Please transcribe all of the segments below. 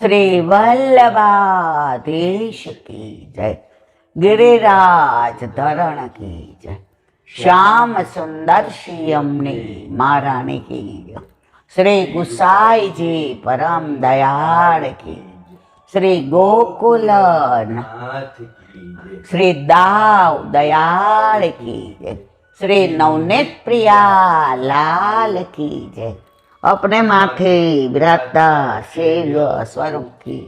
श्री वल्लभाधीश की जय। गिरिराज धरण की जय। श्याम सुंदर श्यामनी महारानी की जय। श्री गुसाई जी परम दयाल की। श्री गोकुल श्री दाव दयाल की जय। श्री नवनीत प्रिया लाल की जय। अपने माथे विराजता शिव स्वरूप की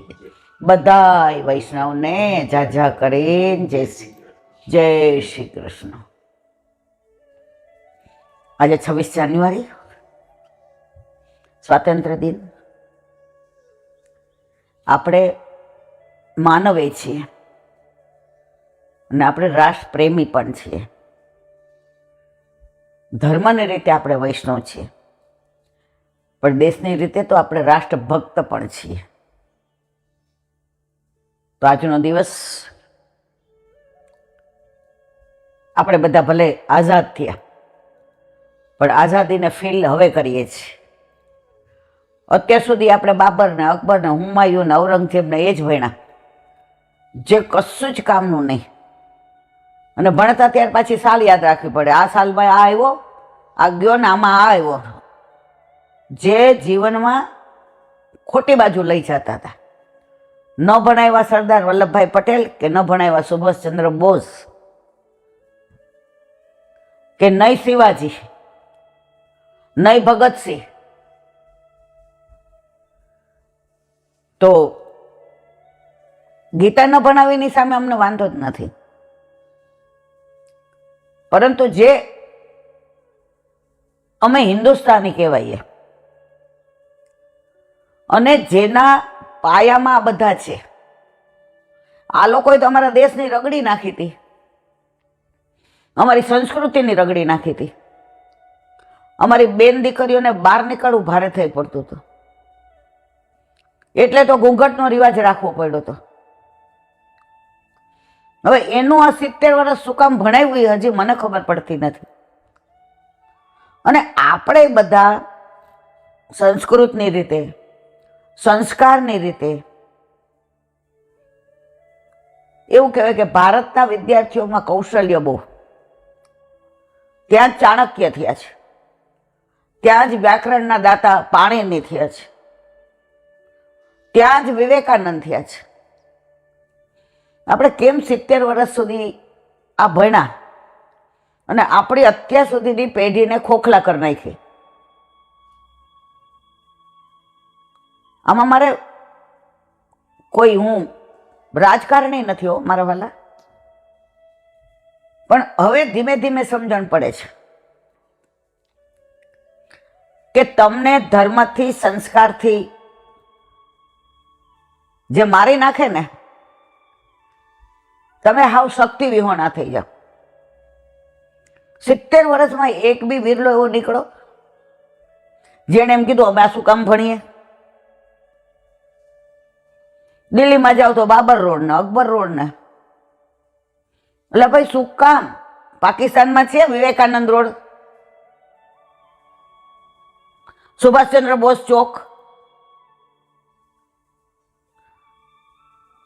बधाई वैष्णव ने जाजा करीन जय श्री कृष्ण। आज 26 જાન્યુઆરી સ્વાતંત્ર્ય દિન। આપણે માનવે છીએ અને આપણે રાષ્ટ્રપ્રેમી પણ છીએ। ધર્મની રીતે આપણે વૈષ્ણવ છીએ, પણ દેશની રીતે તો આપણે રાષ્ટ્રભક્ત પણ છીએ। તો આજનો દિવસ આપણે બધા ભલે આઝાદ થયા, પણ આઝાદીને ફીલ હવે કરીએ છીએ। અત્યાર સુધી આપણે બાબરને, અકબરને, હુમાયુને, ઔરંગઝેબને એ જ ભણ્યા, જે કશું જ કામનું નહીં। અને ભણતા ત્યાર પાછી સાલ યાદ રાખવી પડે, આ સાલમાં આ આવ્યો, આ ગયો ને આમાં આ આવ્યો, જે જીવનમાં ખોટી બાજુ લઈ જતા હતા। ન ભણાવ્યા સરદાર વલ્લભભાઈ પટેલ કે ન ભણાવ્યા સુભાષચંદ્ર બોઝ કે નહીં શિવાજી, નહીં ભગતસિંહ, તો ગીતા ન ભણાવીની સામે અમને વાંધો જ નથી। પરંતુ જે અમે હિન્દુસ્તાની કહેવાઈએ અને જેના પાયામાં આ બધા છે, આ લોકોએ તો અમારા દેશની રગડી નાખી હતી, અમારી સંસ્કૃતિની રગડી નાખી હતી। અમારી બેન દીકરીઓને બહાર નીકળવું ભારે થઈ પડતું હતું, એટલે તો ઘૂંઘટનો રિવાજ રાખવો પડ્યો હતો। હવે એનું આ 70 વર્ષ શું કામ ભણાવ્યું એ હજી મને ખબર પડતી નથી। અને આપણે બધા સંસ્કૃતની રીતે, સંસ્કારની રીતે એવું કહેવાય કે ભારતના વિદ્યાર્થીઓમાં કૌશલ્ય બહુ, ત્યાં જ ચાણક્ય થયા છે, ત્યાં જ વ્યાકરણના દાતા પાણીની થયા છે, ત્યાં જ વિવેકાનંદ થયા છે। આપણે કેમ 70 વર્ષ સુધી આ ભણ્યા અને આપણી અત્યાર સુધીની પેઢીને ખોખલા કરી નાખી? આમાં મારે કોઈ, હું રાજકારણી નથી હો મારા વાલા, પણ હવે ધીમે ધીમે સમજણ પડે છે કે તમને ધર્મથી, સંસ્કારથી જે મારી નાખે ને, તમે હાવ શક્તિ વિહોણા થઈ જાઓ। 70 વર્ષમાં એક બી વિરલો એવો નીકળો જેણે એમ કીધું અમે આ શું કામ ભણીએ? દિલ્હીમાં જાઓ તો બાબર રોડ ને, અકબર રોડ ને, એટલે ભાઈ શું કામ? પાકિસ્તાનમાં છે વિવેકાનંદ રોડ, સુભાષચંદ્ર બોઝ ચોક।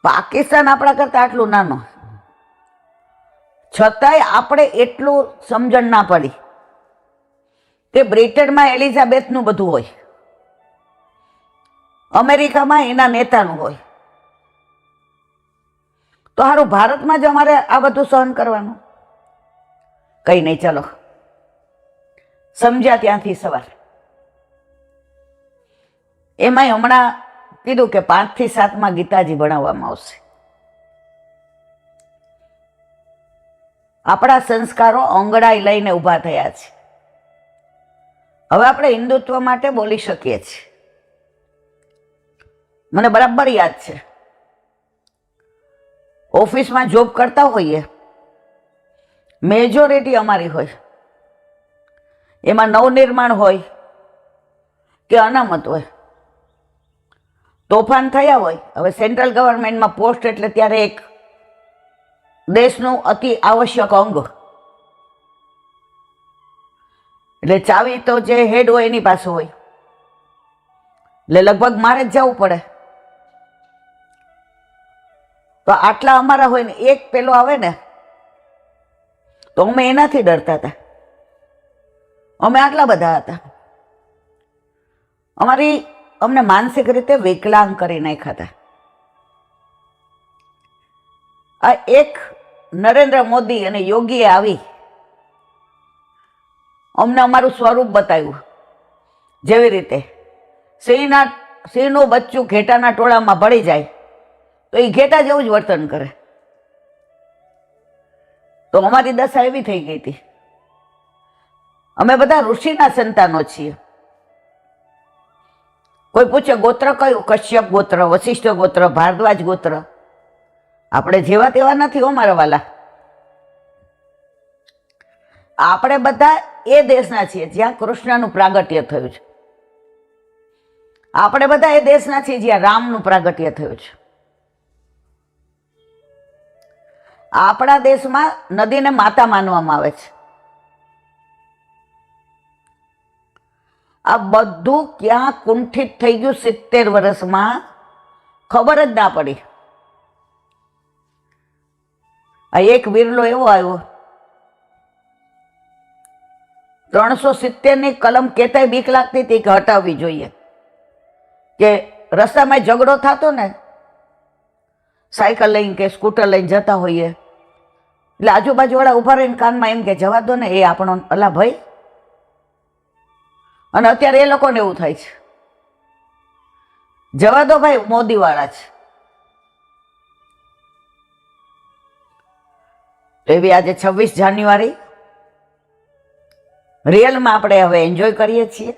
પાકિસ્તાન આપણા કરતા આટલું નાનું, છતાંય આપણે એટલું સમજણ ના પડી કે બ્રિટનમાં એલિઝાબેથનું બધું હોય, અમેરિકામાં એના નેતાનું હોય, તો સારું ભારતમાં જ અમારે આ બધું સહન કરવાનું? કઈ નહીં, ચલો સમજ્યા ત્યાંથી સવાર। એમાંય હમણાં કીધું કે 5 થી 7 ગીતાજી ભણાવવામાં આવશે। આપણા સંસ્કારો અંગડાઈ લઈને ઊભા થયા છે। હવે આપણે હિન્દુત્વ માટે બોલી શકીએ છીએ। મને બરાબર યાદ છે, ઓફિસમાં જોબ કરતા હોઈએ, મેજોરિટી અમારી હોય, એમાં નવનિર્માણ હોય કે અનામત હોય, તોફાન થયા હોય। હવે સેન્ટ્રલ ગવર્મેન્ટમાં પોસ્ટ એટલે ત્યારે એક દેશનું અતિ આવશ્યક અંગ, એટલે ચાવી તો જે હેડ હોય એની પાસે હોય, એટલે લગભગ મારે જ જવું પડે। તો આટલા અમારા હોય ને એક પેલો આવે ને તો અમે એનાથી ડરતા હતા. અમે આટલા બધા હતા. અમને માનસિક રીતે વિકલાંગ કરી નાખ્યા હતા. આ એક નરેન્દ્ર મોદી અને યોગીએ આવી અમને અમારું સ્વરૂપ બતાવ્યું. જેવી રીતે સિંહનું બચ્ચું ઘેટાના ટોળામાં ભળી જાય તો એ ઘેટા જેવું જ વર્તન કરે. તો અમારી દશા એવી થઈ ગઈ હતી. અમે બધા ઋષિના સંતાનો છીએ. કોઈ પૂછે ગોત્ર કયું? કશ્યપ ગોત્ર, વશિષ્ઠ ગોત્ર, ભારદ્વાજ ગોત્ર. આપણે જેવા તેવા નથી હો મારા વાલા. આપણે બધા એ દેશના છીએ જ્યાં કૃષ્ણનું પ્રાગટ્ય થયું છે. આપણે બધા એ દેશના છીએ જ્યાં રામનું પ્રાગટ્ય થયું છે. આપણા દેશમાં નદીને માતા માનવામાં આવે છે. આ બધું ક્યાં કુંઠિત થઈ ગયું 70 વર્ષમાં ખબર જ ના પડી. આ એક વિરલો એવો આવ્યો 370 કલમ કેતાય બીક લાગતી હતી કે હટાવવી જોઈએ. કે રસ્તામાં ઝઘડો થતો ને, સાયકલ લઈને કે સ્કૂટર લઈને જતા હોઈએ એટલે આજુબાજુવાળા ઉભા રહીને કાનમાં એમ કે જવા દો ને, એ આપણો અલા ભાઈ. અને અત્યારે એ લોકોને એવું થાય છે જવા દો ભાઈ, મોદી વાળા છે. એવી આજે 26 જાન્યુઆરી રિયલમાં આપણે હવે એન્જોય કરીએ છીએ.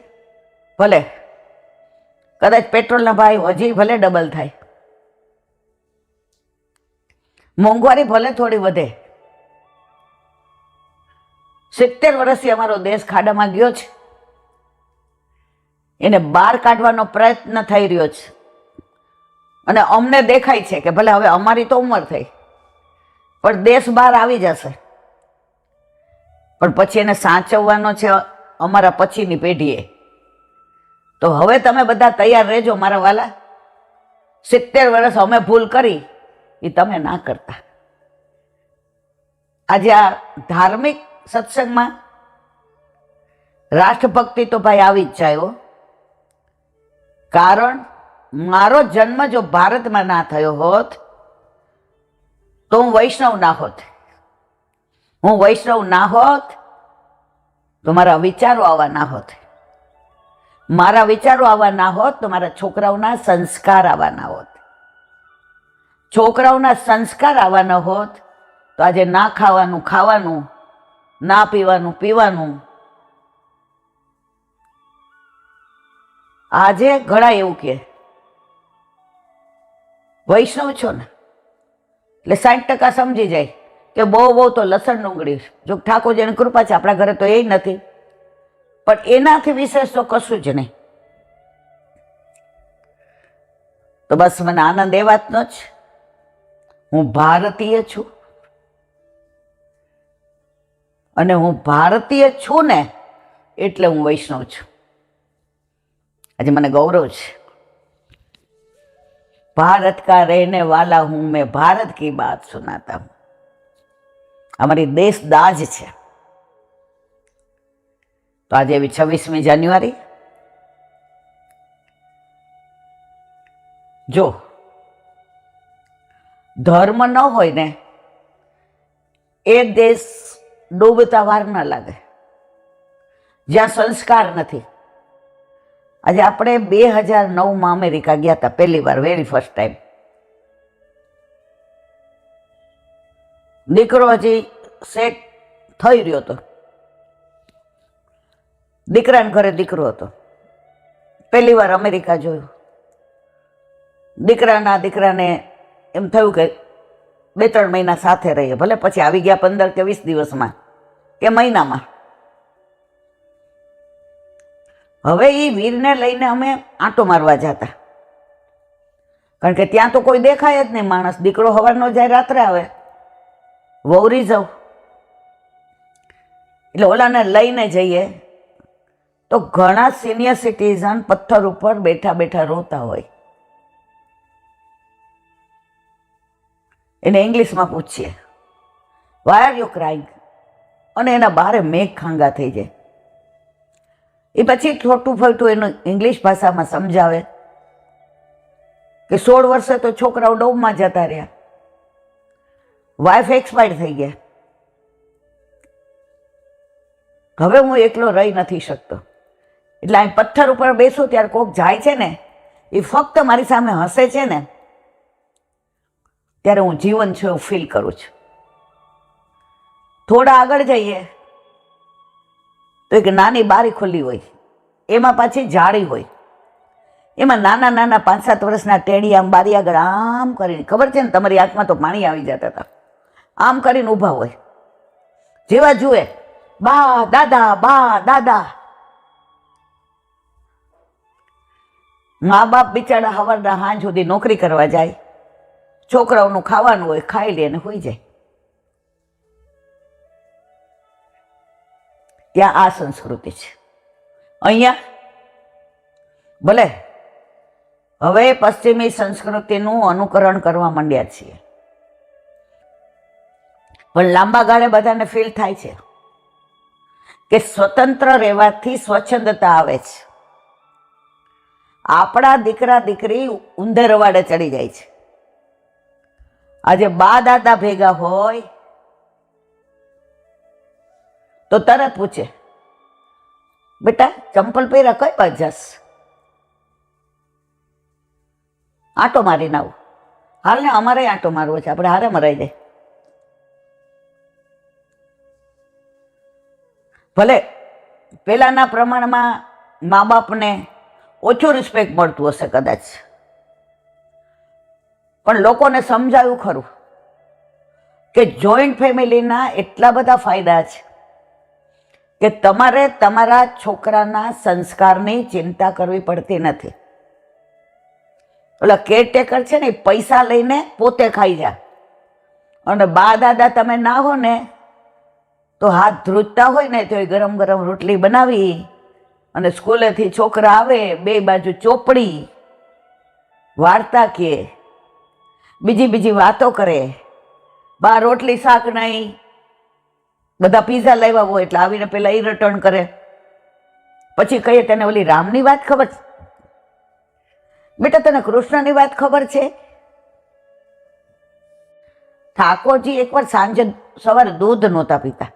ભલે કદાચ પેટ્રોલના ભાવ હજી ભલે ડબલ થાય, મોંઘવારી ભલે થોડી વધે. 70 વર્ષથી અમારો દેશ ખાડામાં ગયો છે. એને બહાર કાઢવાનો પ્રયત્ન થઈ રહ્યો છે. અને અમને દેખાય છે કે ભલે હવે અમારી તો ઉંમર થઈ પણ દેશ બહાર આવી જશે. પણ પછી એને સાચવવાનો છે અમારા પછીની પેઢીએ. તો હવે તમે બધા તૈયાર રહેજો મારા વાલા. 70 વર્ષ અમે ભૂલ કરી એ તમે ના કરતા. આજે આ ધાર્મિક સત્સંગમાં રાષ્ટ્રભક્તિ તો ભાઈ આવી જ જાય. કારણ મારો જન્મ જો ભારતમાં ના થયો હોત તો હું વૈષ્ણવ ના હોત. હું વૈષ્ણવ ના હોત તો મારા વિચારો આવા ના હોત. મારા વિચારો આવા ના હોત તો મારા છોકરાઓના સંસ્કાર આવા ના હોત. છોકરાઓના સંસ્કાર આવા ન હોત તો આજે ના ખાવાનું ખાવાનું, ના પીવાનું પીવાનું. આજે ઘણા એવું કે વૈષ્ણવ છો ને એટલે 60% સમજી જાય કે બહુ તો લસણ ડુંગળી. જો ઠાકોરજીની કૃપા છે, આપણા ઘરે તો એ નથી, પણ એનાથી વિશેષ તો કશું જ નહીં. તો બસ મને આનંદ એ વાતનો જ, હું ભારતીય છું અને હું ભારતીય છું ને એટલે હું વૈષ્ણવ છું. આજે મને ગૌરવ છે. ભારત કા રહેને વાલા હું, મેં ભારત કી બાત સુનાતા હું. અમારી દેશ દાજ છે. તો આજે એવી 26મી જાન્યુઆરી, જો ધર્મ ન હોય ને એ દેશ ડૂબતા વાર ન લાગે. જ્યાં સંસ્કાર નથી. આજે આપણે 2009માં અમેરિકા ગયા હતા પહેલી વાર, વેરી ફર્સ્ટ ટાઈમ. દીકરો હજી સેટ થઈ રહ્યો હતો. દીકરાને ઘરે દીકરો હતો. પહેલી વાર અમેરિકા જોયું. દીકરાને એમ થયું કે 2-3 મહિના સાથે રહીએ, ભલે પછી આવી ગયા 15 કે 20 દિવસમાં કે મહિનામાં. હવે એ વીરને લઈને અમે આંટો મારવા જતા, કારણ કે ત્યાં તો કોઈ દેખાય જ નહીં માણસ. દીકરો સવારનો જાય રાત્રે આવે. વહુરી જાઉં એટલે ઓલાને લઈને જઈએ તો ઘણા સિનિયર સિટીઝન પથ્થર ઉપર બેઠા બેઠા રોતા હોય. એને ઇંગ્લિશમાં પૂછીએ, વાય આર યુ ક્રાઇંગ, અને એના બારે મેઘ ખાંગા થઈ જાય. એ પછી થોટું ફરતું એનું ઇંગ્લિશ ભાષામાં સમજાવે કે 16 વર્ષે તો છોકરાઓ ડોમમાં જતા રહ્યા, વાઇફ એક્સપાયર થઈ ગયા, હવે હું એકલો રહી નથી શકતો. એટલે અહીં પથ્થર ઉપર બેસું ત્યારે કોક જાય છે ને, એ ફક્ત મારી સામે હસે છે ને, ત્યારે હું જીવન છે એવું ફીલ કરું છું. થોડા આગળ જઈએ તો એક નાની બારી ખુલ્લી હોય, એમાં પાછી જાળી હોય, એમાં નાના નાના 5-7 વર્ષના ટેડી આમ બારી આગળ આમ કરીને, ખબર છે ને તમારી આંખમાં તો પાણી આવી જતા હતા, આમ કરીને ઊભા હોય. જેવા જુએ બા દાદા, બા દાદા. મા બાપ બિચારા સવારના સાંજ સુધી નોકરી કરવા જાય, છોકરાઓનું ખાવાનું હોય, ખાઈ લે અને હોઈ જાય. ત્યાં આ સંસ્કૃતિ છે. અહીંયા ભલે હવે પશ્ચિમી સંસ્કૃતિનું અનુકરણ કરવા માંડ્યા છીએ, પણ લાંબા ગાળે બધાને ફીલ થાય છે કે સ્વતંત્ર રહેવાથી સ્વચ્છંદતા આવે છે. આપણા દીકરા દીકરી ઊંધે રવાડે ચડી જાય છે. આજે બા દાદા ભેગા હોય તો તરત પૂછે, બેટા ચંપલ પહેર્યા કઈ બાજુ જાસ, આંટો મારીને આવું. હાલ ને અમારે આંટો મારવો છે, આપણે હારે મરાઈ જાય. ભલે પેલાના પ્રમાણમાં મા બાપને ઓછું રિસ્પેક્ટ મળતું હશે કદાચ, પણ લોકોને સમજાયું ખરું કે જોઈન્ટ ફેમિલીના એટલા બધા ફાયદા છે કે તમારે તમારા છોકરાના સંસ્કારની ચિંતા કરવી પડતી નથી. ઓલા કેરટેકર છે ને, પૈસા લઈને પોતે ખાઈ જાય, અને બા દાદા તમે ના હો ને તો હાથ ધ્રુજતા હોય ને તો ગરમ ગરમ રોટલી બનાવી અને સ્કૂલેથી છોકરા આવે, 2 બાજુ ચોપડી, વાર્તા કહે, બીજી વાતો કરે. બા રોટલી શાક નહીં, બધા પીઝા લાવ્યા હોય એટલે આવીને પેલા એ રિટર્ન કરે. પછી કહીએ તને ઓલી રામની વાત ખબર છે? બેટા તને કૃષ્ણની વાત ખબર છે? ઠાકોરજી એકવાર સાંજે સવારે દૂધ નહોતા પીતા,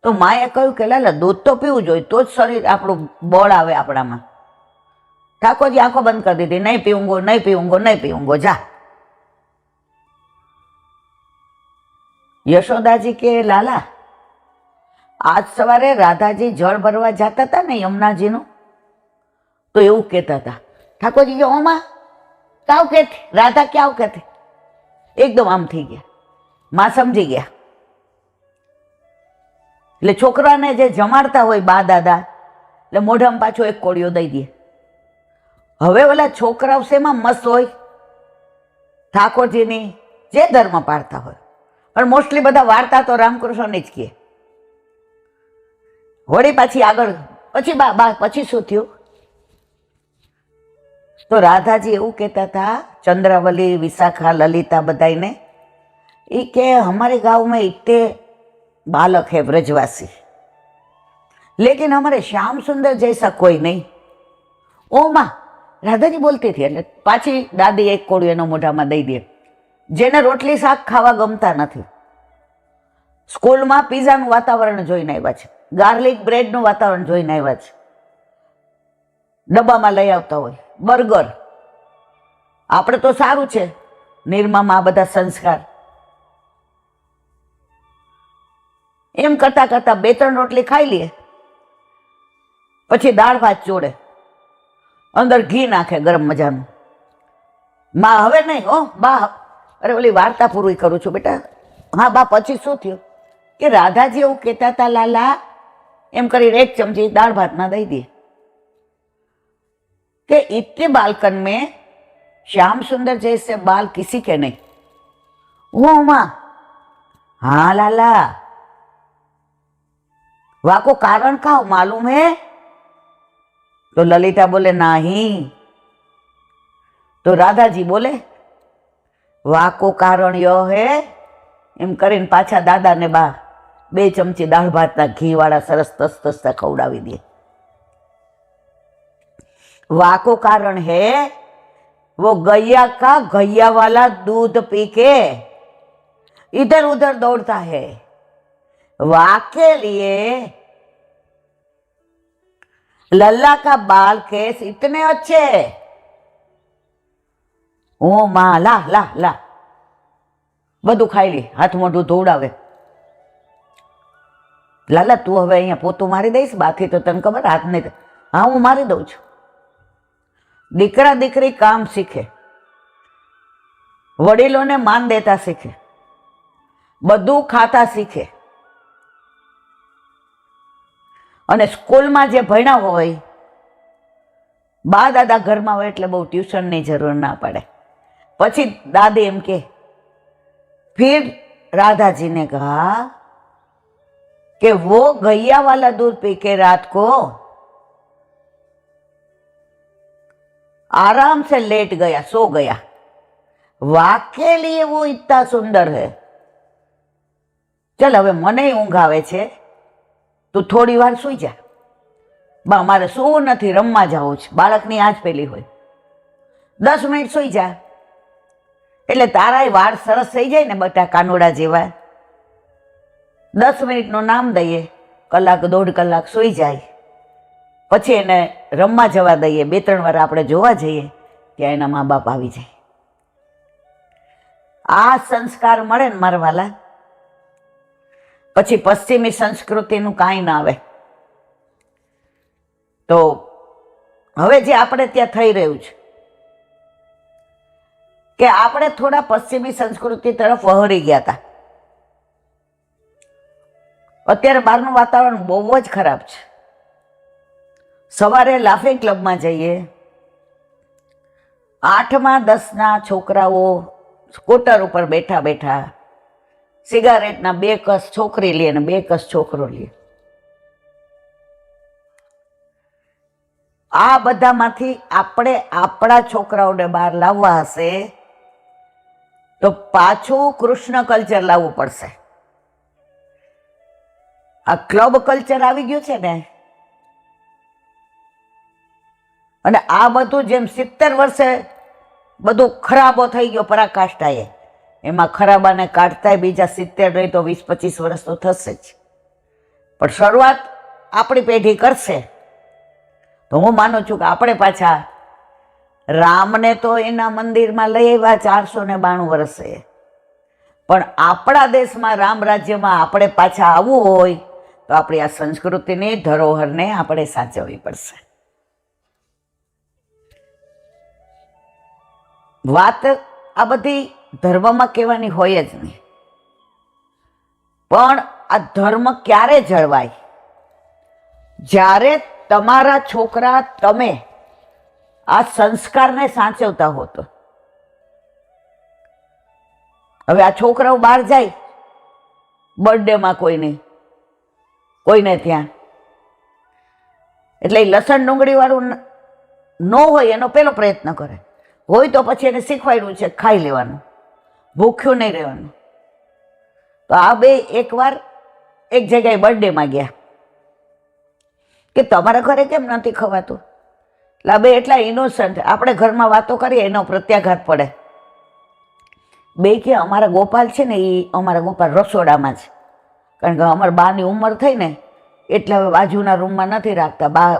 તો માએ કહ્યું કે લાલા દૂધ તો પીવું જોઈએ, તો જ શરીર આપણું બળ આવે આપણામાં. ઠાકોરજી આંખો બંધ કરી દીધી, નહીં પીऊंगो, નહીં પીऊंगो, નહીં પીऊंगो, જા. યશોદાજી કે લાલા આજ સવારે રાધાજી જળ ભરવા જતા હતા ને યમુનાજીનું, તો એવું કહેતા હતા. ઠાકોરજી જો ઓમાં કાવ કહેતી, રાધા ક્યાં કહેતી, એકદમ આમ થઈ ગયા. માં સમજી ગયા. એટલે છોકરાને જે જમાડતા હોય બા દાદા, એટલે મોઢામાં પાછો એક કોળિયો દઈ દે. હવે ઓલા છોકરાઓ શેમાં મસ્ત હોય? ઠાકોરજીની જે ધર્મ પાળતા હોય, પણ મોસ્ટલી બધા વાર્તા તો રામકૃષ્ણની જ કહે. વળી પાછી આગળ પછી શું થયું? તો રાધાજી એવું કહેતા હતા, ચંદ્રાવલી, વિશાખા, લલિતા બધાને, એ કે हमारे गांव में इतने बालक है ब्रजवासी, लेकिन हमारे श्याम सुंदर जैसा कोई नहीं. ओ माँ, राधाजी बोलती थी. એટલે પાછી દાદી એક કોળિયો એનો મોઢામાં દઈ દે. જેને રોટલી શાક ખાવા ગમતા નથી, સ્કૂલમાં પીઝાનું વાતાવરણ જોઈને આવ્યા છે, ગાર્લિક બ્રેડનું વાતાવરણ જોઈને આવ્યા છે, ડબ્બામાં લઈ આવતા હોય બર્ગર. આપણે તો સારું છે નિર્મામાં આ બધા સંસ્કાર. એમ કરતા કરતા 2-3 રોટલી ખાઈ લે, પછી દાળ ભાત જોડે, અંદર ઘી નાખે ગરમ મજાનું. માં હવે નહીં હો બા, અરે ઓલી વાર્તા પૂરી કરું છું બેટા. હા બા પછી શું થયું કે રાધાજી એવું કહેતા હતા લાલા, એમ કરીને 1 ચમચી દાળ ભાતમાં દઈ દે कि इतने बालकन में श्याम सुंदर जैसे बाल किसी के नहीं. वो माँ, हाँ लाला, वहां को कारण का मालूम है? तो ललिता बोले नहीं. तो राधा जी बोले, વાકો કારણ ય હે એમ કરીને પાછા દાદા ને બા 2 ચમચી દાળ ભાતના ઘી વાળા સરસ તસતસતા ખવડાવી દે. वाको कारण है वो गैया का गैया वाला दूध पी के इधर उधर दौड़ता है. वाके लिए लल्ला का बाल केस इतने अच्छे. ओ माँ ला ला ला બધું ખાઈ લે, હાથ મોઢું ધોવડાવે. લાલા તું હવે અહીંયા પોતું મારી દઈશ, બાકી તો તને ખબર હાથ નહીં. હા હું મારી દઉં છું. દીકરા દીકરી કામ શીખે, વડીલોને માન દેતા શીખે, બધું ખાતા શીખે. અને સ્કૂલમાં જે ભણ્યા હોય, બા દાદા ઘરમાં હોય એટલે બહુ ટ્યુશનની જરૂર ના પડે. પછી દાદી એમ કે, फिर राधा जी ने कहा कि वो गैया वाला दूध पी के रात को आराम से लेट गया, सो गया. वाके लिए वो इतना सुंदर है. चल હવે મને ઊંઘ આવે છે, તું થોડી વાર સૂઈ જા. બા મારે સૂવું નથી, રમવા જાવું છે. બાળકની આજ પેલી હોય, 10 મિનિટ સૂઈ જા એટલે તારાય વાળ સરસ થઈ જાય ને બટા કાનુડા જેવા. 10 મિનિટનું નામ દઈએ, કલાક 1.5 કલાક સૂઈ જાય, પછી એને રમવા જવા દઈએ. 2-3 વાર આપણે જોવા જઈએ ત્યાં એના મા બાપ આવી જાય. આ સંસ્કાર મળે ને મારા વાલા, પછી પશ્ચિમી સંસ્કૃતિનું કાંઈ ના આવે. તો હવે જે આપણે ત્યાં થઈ રહ્યું છે કે આપણે થોડા પશ્ચિમી સંસ્કૃતિ તરફ વહરી ગયા હતા. અત્યારે બહારનું વાતાવરણ બહુ જ ખરાબ છે. સવારે લાફિંગ ક્લબમાં જઈએ, 8માં 10ના છોકરાઓ સ્કૂટર ઉપર બેઠા બેઠા સિગારેટના 2 કસ છોકરી લે અને 2 કસ છોકરો લે. આ બધામાંથી આપણે આપણા છોકરાઓને બહાર લાવવા હશે તો પાછું કૃષ્ણ કલ્ચર લાવવું પડશે. આ ક્લબ કલ્ચર આવી ગયું છે ને, અને આ બધું જેમ 70 વર્ષે બધું ખરાબો થઈ ગયો પરાકાષ્ઠાએ, એમાં ખરાબાને કાઢતાય બીજા 70 નહીં તો 20-25 વર્ષ તો થશે જ. પણ શરૂઆત આપણી પેઢી કરશે તો હું માનું છું કે આપણે પાછા રામને તો એના મંદિરમાં લઈ આવ્યા 492 વર્ષે, પણ આપણા દેશમાં રામ રાજ્યમાં આપણે પાછા આવવું હોય તો આપણી આ સંસ્કૃતિની ધરોહરને આપણે સાચવવી પડશે. વાત આ બધી ધર્મમાં કહેવાની હોય જ નહીં, પણ આ ધર્મ ક્યારે જળવાય? જ્યારે તમારા છોકરા તમે આ સંસ્કારને સાચવતા હો તો. હવે આ છોકરાઓ બહાર જાય બર્થડેમાં કોઈને ત્યાં, એટલે લસણ ડુંગળી વાળું ન હોય એનો પેલો પ્રયત્ન કરે, હોય તો પછી એને શીખવાડ્યું છે ખાઈ લેવાનું, ભૂખ્યું નહીં રહેવાનું. તો આ બે એકવાર એક જગ્યાએ બર્થડેમાં ગયા કે તમારા ઘરે કેમ નથી ખવાતું? એટલે બે એટલા ઇનોસન્ટ, આપણે ઘરમાં વાતો કરીએ એનો પ્રત્યાઘાત પડે. બે કે અમારા ગોપાલ છે ને એ અમારા ગોપાલ રસોડામાં છે, કારણ કે અમારા બાની ઉંમર થઈ ને એટલે હવે બાજુના રૂમમાં નથી રાખતા. બા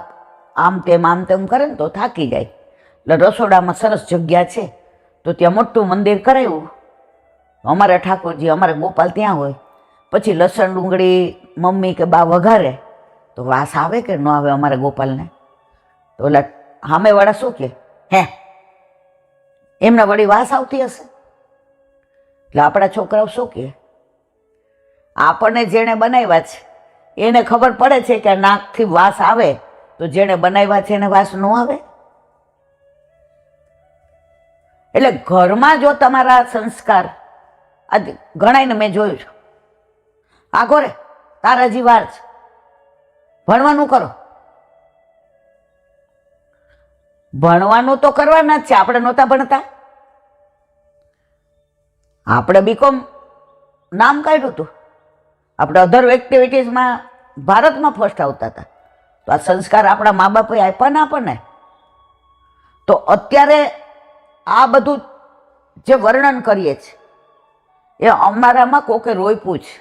આમ તેમ કરે ને તો થાકી જાય, એટલે રસોડામાં સરસ જગ્યા છે તો ત્યાં મોટું મંદિર કરાવ્યું. અમારા ઠાકોરજી અમારા ગોપાલ ત્યાં હોય. પછી લસણ ડુંગળી મમ્મી કે બા વઘારે તો વાસ આવે કે ન આવે અમારા ગોપાલને? તો ઓલા સામેવાળા શું કે, હે એમને વળી વાસ આવતી હશે? એટલે આપણા છોકરાઓ શું કે, આપણને જેણે બનાવ્યા છે એને ખબર પડે છે કે નાકથી વાસ આવે, તો જેણે બનાવ્યા છે એને વાસ ન આવે. એટલે ઘરમાં જો તમારા સંસ્કાર, આ ઘણાને મેં જોયું છે, આગો રે તારા હજી વાર છે, ભણવાનું કરો. ભણવાનું તો કરવાના જ છે, આપણે નહોતા ભણતા? આપણે બીકોમ નામ કાઢ્યું હતું, આપણે અધર એક્ટિવિટીઝમાં ભારતમાં ફર્સ્ટ આવતા હતા, તો આ સંસ્કાર આપણા મા બાપે આપ્યા ને આપણને. તો અત્યારે આ બધું જે વર્ણન કરીએ છીએ એ અમારામાં કોકે રોઈપું છે.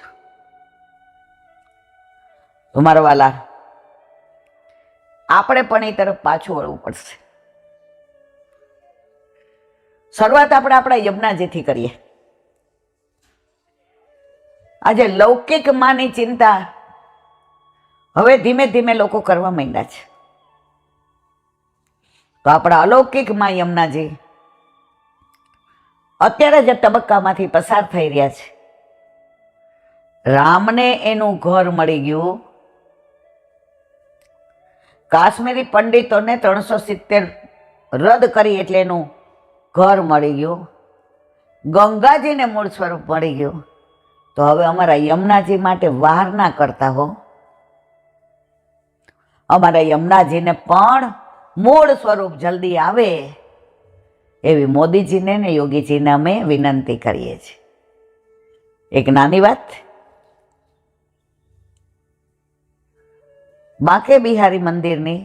તમારા વાલા, આપણે પણ એ તરફ પાછું વળવું પડશે. શરૂઆત આપણે આપણા યમુનાજીથી કરીએ. આજે લૌકિક માની ચિંતા હવે ધીમે ધીમે લોકો કરવા માંડ્યા છે. તો આપણા અલૌકિક માં યમુનાજી અત્યારે જે તબક્કામાંથી પસાર થઈ રહ્યા છે. રામને એનું ઘર મળી ગયું. કાશ્મીરી પંડિતોને 370 રદ કરી એટલે એનું ઘર મળી ગયું. ગંગાજીને મૂળ સ્વરૂપ મળી ગયું. તો હવે અમારા યમુનાજી માટે વાર ના કરતા હો. અમારા યમુનાજીને પણ મૂળ સ્વરૂપ જલ્દી આવે એવી મોદીજીને ને યોગીજીને અમે વિનંતી કરીએ છીએ. એક નાની વાત, બાંકે બિહારી મંદિરની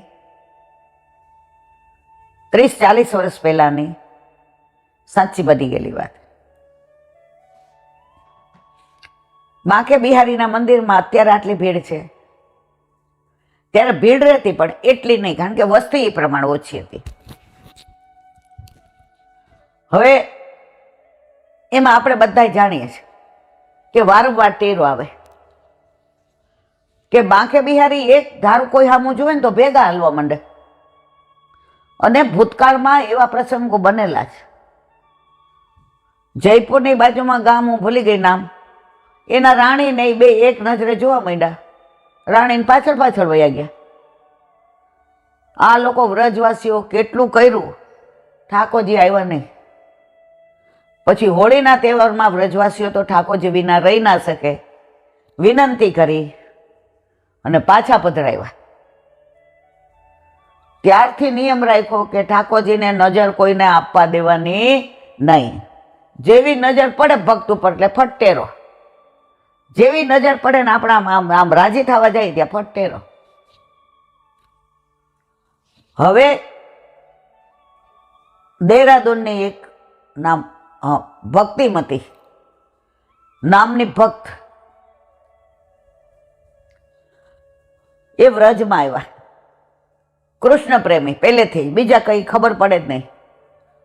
30-40 વર્ષ પહેલાની સાચી બની ગયેલી વાત. બાંકે બિહારીના મંદિરમાં અત્યારે આટલી ભીડ છે, ત્યારે ભીડ રહેતી પણ એટલી નહીં, કારણ કે વસ્તી એ પ્રમાણે ઓછી હતી. હવે એમાં આપણે બધા જાણીએ છીએ કે વારંવાર ટેરો આવે કે બાંકે બિહારી એક ધારું કોઈ સામું જુએ ને તો ભેગા હાલવા માંડે. અને ભૂતકાળમાં એવા પ્રસંગો બનેલા છે. જયપુરની બાજુમાં ગામ, હું ભૂલી ગઈ નામ, એના રાણી ને બે એક નજરે જોવા માંડ્યા. રાણીને પાછળ પાછળ વયા ગયા. આ લોકો વ્રજવાસીઓ કેટલું કર્યું, ઠાકોરજી આવ્યા નહીં. પછી હોળીના તહેવારમાં વ્રજવાસીઓ તો ઠાકોરજી વિના રહી ના શકે, વિનંતી કરી અને પાછા પધરાવ્યા. ત્યારથી નિયમ રાખ્યો કે ઠાકોરજીને નજર કોઈને આપવા દેવાની નહીં. જેવી નજર પડે ભક્ત ઉપર એટલે ફટેરો, જેવી નજર પડે ને આપણા આમ રાજી થવા જાય ત્યાં ફટેરો. હવે દેહરાદૂનની એક નામ ભક્તિમતી નામની ભક્ત એ વ્રજમાં આવ્યા. કૃષ્ણ પ્રેમી પહેલેથી, બીજા કંઈ ખબર પડે જ નહીં.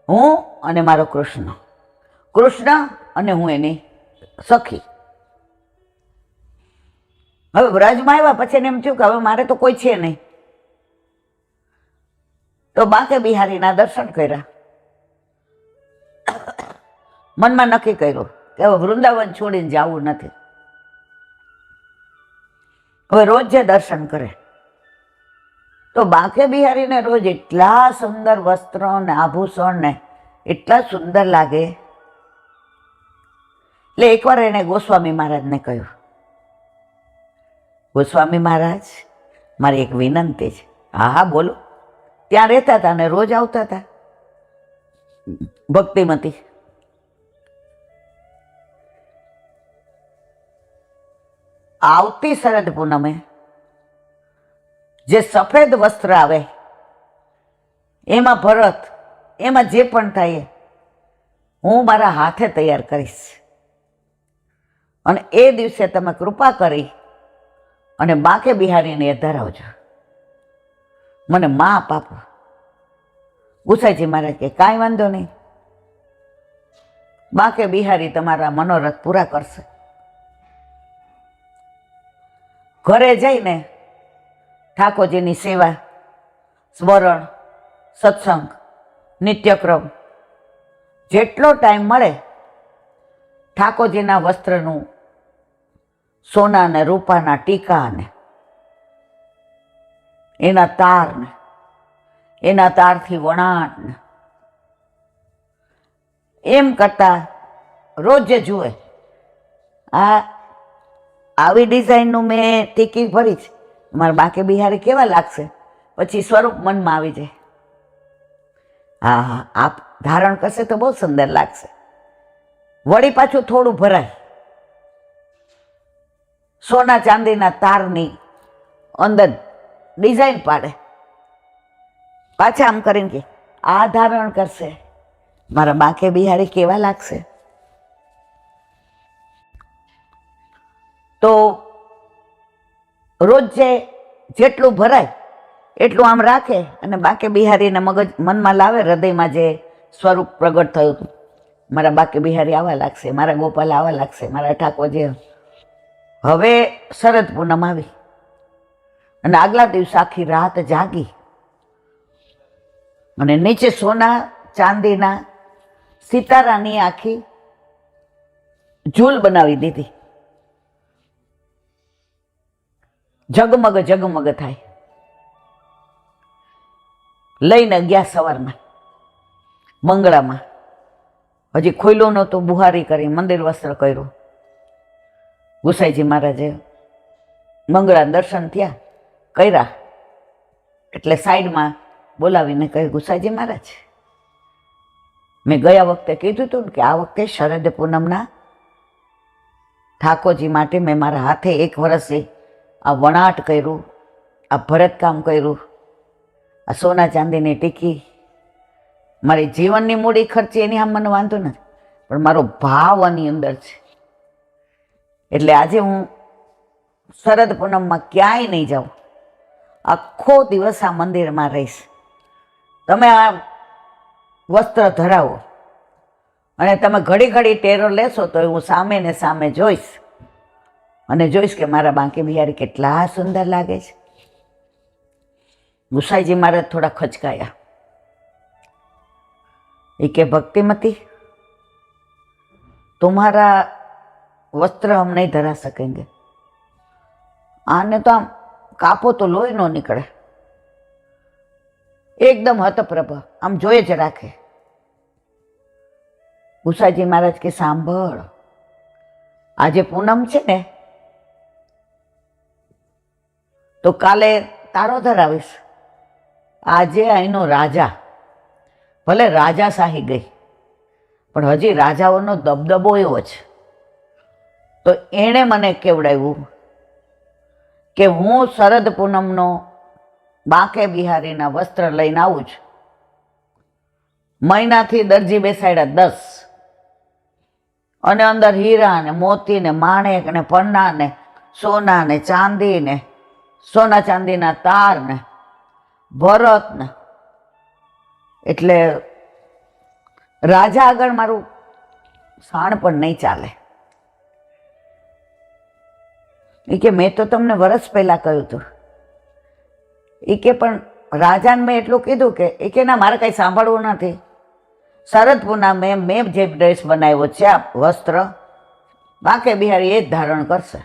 હું અને મારો કૃષ્ણ, કૃષ્ણ અને હું એની સખી. હવે વ્રજમાં આવ્યા પછી એને એમ થયું કે હવે મારે તો કોઈ છે નહીં. તો બાંકે બિહારીના દર્શન કર્યા. મનમાં નક્કી કર્યું કે હવે વૃંદાવન છોડીને જવું નથી. હવે રોજ જે દર્શન કરે તો બાંકે બિહારીને રોજ એટલા સુંદર વસ્ત્રો ને આભૂષણ ને એટલા સુંદર લાગે. એટલે એકવાર એને ગોસ્વામી મહારાજને કહ્યું, ગોસ્વામી મહારાજ, મારી એક વિનંતી છે. હા હા બોલો. ત્યાં રહેતા હતા અને રોજ આવતા હતા. ભક્તિમતી, આવતી શરદ પૂનમે જે સફેદ વસ્ત્ર આવે એમાં ભરત, એમાં જે પણ થાય હું મારા હાથે તૈયાર કરીશ. અને એ દિવસે તમે કૃપા કરી અને બાંકે બિહારીને એ ધરાવજો, મને માપ આપો. ગુસાઈજી મહારાજ કે કાંઈ વાંધો નહીં, બાંકે બિહારી તમારા મનોરથ પૂરા કરશે. ઘરે જઈને ઠાકોરજીની સેવા, સ્મરણ, સત્સંગ, નિત્યક્રમ જેટલો ટાઈમ મળે ઠાકોરજીના વસ્ત્રનું, સોના ને રૂપાના ટીકા ને એના તાર ને એના તારથી વણાટ ને એમ કરતા રોજ જે જુએ આવી ડિઝાઇનનું મેં ટીકી ભરી છે, મારા બાંકે બિહારી કેવા લાગશે. પછી સ્વરૂપ મનમાં આવી જાય, હા હા આપ ધારણ કરશે તો બહુ સુંદર લાગશે. વળી પાછું થોડું ભરાય, સોના ચાંદીના તારની અંદર ડિઝાઇન પાડે, પાછા આમ કરીને કે આ ધારણ કરશે, મારા બાંકે બિહારી કેવા લાગશે. તો રોજ જેટલું ભરાય એટલું આમ રાખે અને બાંકે બિહારીને મનમાં લાવે, હૃદયમાં જે સ્વરૂપ પ્રગટ થયું હતું, મારા બાંકે બિહારી આવા લાગશે, મારા ગોપાલ આવા લાગશે, મારા ઠાકોરજી. હવે શરદ પૂનમ આવી અને આગલા દિવસે આખી રાત જાગી અને નીચે સોના ચાંદીના સિતારાની આખી ઝૂલ બનાવી દીધી. જગમગ જગમગ થાય. લઈને ગયા સવારમાં મંગળામાં, હજી ખોલ્યું નહોતું, બુહારી કરી મંદિર વસ્ત્ર કર્યું. ગુસાઈજી મહારાજે મંગળા દર્શન થયા કર્યા એટલે સાઈડમાં બોલાવીને કહ્યું, ગુસાઈજી મહારાજ, મેં ગયા વખતે કીધું હતું ને કે આ વખતે શરદ પૂનમના ઠાકોરજી માટે મેં મારા હાથે 1 વર્ષથી આ વણાટ કર્યું, આ ભરતકામ કર્યું, આ સોના ચાંદીની ટીકી, મારી જીવનની મૂડી ખર્ચી, એની આમ મને વાંધો નથી, પણ મારો ભાવ આની અંદર છે. એટલે આજે હું શરદ પૂનમમાં ક્યાંય નહીં જાઉં, આખો દિવસ આ મંદિરમાં રહીશ. તમે આ વસ્ત્ર ધરાવો અને તમે ઘડી ઘડી ટેરો લેશો તો હું સામે ને સામે જોઈશ અને જોઈશ કે મારા બાંકે બિહારી કેટલા સુંદર લાગે છે. ગુસાઈજી મહારાજ થોડા ખચકાયા. એ કે ભક્તિમતી, तुम्हारा वस्त्र हम नहीं धरा सकेंगे. आने तो आम कापो तो लोही नो निकले, एकदम हतप्रभ, आम जोए ज राखे. गुसाईजी महाराज के सांभळ, आजे पूनम छे ने तो काले तारो धरावीश. आजे अहीनो राजा, भले राजाशाही गई पण हजी राजाओनो दबदबो एवो छे. तो एणे मने केवडाव्युं के हूँ शरद पूनमनो बांके बिहारीना वस्त्र लईने आવું છું. મહિનાથી દરજી બેસાડ્યા 10 અને અંદર હીરા ને મોતી ને માણેક ને પન્ના ને સોના ને ચાંદી ને સોના ચાંદીના તાર ને ભરત ને. એટલે રાજા આગળ મારું સાણ પણ નહીં ચાલે. એ કે મેં તો તમને વર્ષ પહેલા કહ્યું હતું. એ કે પણ રાજાને મેં એટલું કીધું કે એ કે ના, મારે કંઈ સાંભળવું નથી. શરદ પૂનમે મેં જે ડ્રેસ બનાવ્યો છે, આ વસ્ત્ર, બાંકે બિહારી એ જ ધારણ કરશે.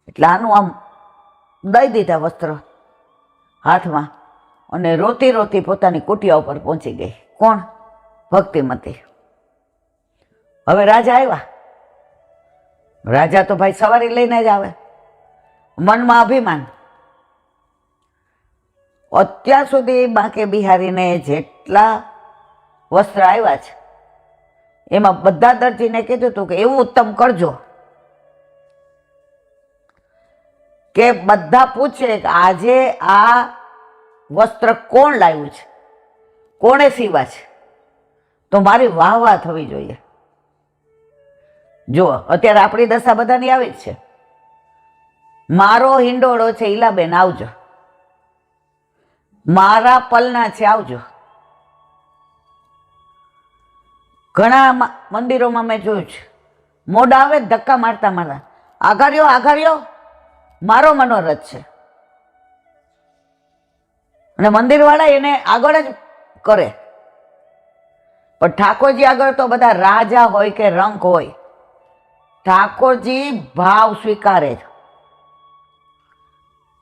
એટલે આનું આમ દઈ દીધા વસ્ત્ર હાથમાં અને રોતી રોતી પોતાની કુટિયા ઉપર પહોંચી ગઈ. કોણ? ભક્તિમતી. હવે રાજા આવ્યા. રાજા તો ભાઈ સવારી લઈને જ આવે, મનમાં અભિમાન. અત્યાર સુધી બાંકે બિહારીને જેટલા વસ્ત્ર આવ્યા છે એમાં બધા દરજીને કીધું હતું કે એવું ઉત્તમ કરજો કે બધા પૂછે કે આજે આ વસ્ત્ર કોણ લાવ્યું છે, કોણે સીવા છે, તો મારી વાહ વાહ થવી જોઈએ. જુઓ, અત્યારે આપણી દશા બધાની આવી જ છે. મારો હિંડોળો છે ઈલાબેન, આવજો. મારા પલના છે, આવજો. ઘણા મંદિરોમાં મેં જોયું છે, મોઢા આવે ધક્કા મારતા મારતા, આઘાર્યો આઘાર્યો, મારો મનોરથ છે. અને મંદિરવાળા એને આગળ જ કરે. પણ ઠાકોરજી આગળ તો બધા રાજા હોય કે રંક હોય, ઠાકોરજી ભાવ સ્વીકારે.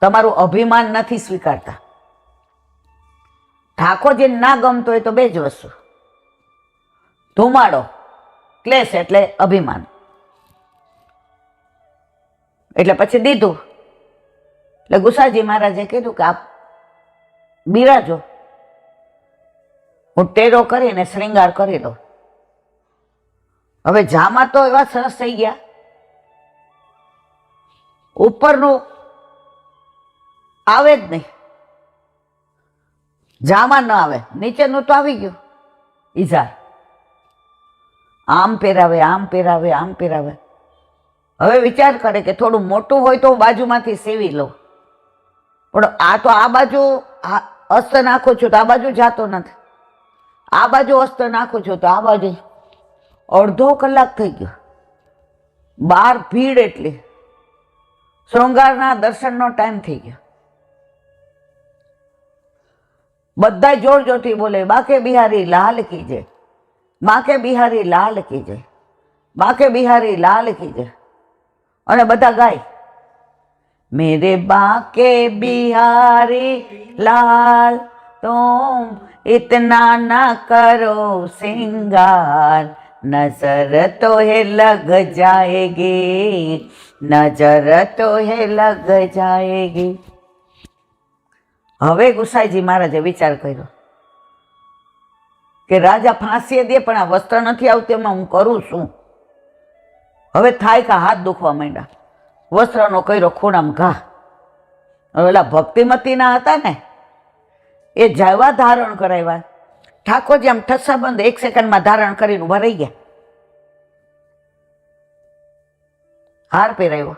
તમારું અભિમાન નથી સ્વીકારતા. ઠાકોરજી ના ગમતો હોય તો બે જ વસ્તુ, ધુમાડો, ક્લેશ એટલે અભિમાન. એટલે પછી દીધું. એટલે ગુસાઈજી મહારાજે કીધું કે આપ બિરાજો, હું ટેરો કરીને શ્રૃંગાર કરી દઉં. હવે જામા તો એવા સરસ થઈ ગયા, ઉપરનું આવે જ નહીં, જામા ન આવે, નીચેનું તો આવી ગયું ઈઝાર. આમ પહેરાવે, આમ પહેરાવે, આમ પહેરાવે. હવે વિચાર કરે કે થોડું મોટું હોય તો હું બાજુમાંથી સીવી લઉં, પણ આ તો આ બાજુ અસ્ત્ર નાખું છું તો આ બાજુ જાતો નથી, આ બાજુ અસ્ત્ર નાખું છું તો આ બાજુ. અડધો કલાક થઈ ગયો, બહાર ભીડ એટલી, શૃંગારના દર્શનનો ટાઈમ થઈ ગયો. બધા જોર જોરથી બોલે, બાકે બિહારી લાલ કી જય, બાકે બિહારી લાલ કી જય, બાકે બિહારી લાલ કી જય. અને બધા ગાય, મેરે બાકે બિહારી લાલ तुम इतना न करो सिंगार, नजर तो है लग जाएगी, नजर तो है लग जाएगी. હવે ગુસાઈજી મહારાજે વિચાર કર્યો કે રાજા ફાંસીએ દે પણ આ વસ્ત્ર નથી આવતું, એમાં હું કરું શું? હવે થાય કે હાથ દુખવા માંડ્યા, વસ્ત્રનો કર્યો ખૂણામાં ઘા. હવે ઓલા ભક્તિમતીના હતા ને એ જાવા ધારણ કરાવ્યા. ઠાકોરજી આમ ઠસ્સાબંધ 1 સેકન્ડમાં ધારણ કરીને ઉભા રહી ગયા. હાર પહેરાવ્યો,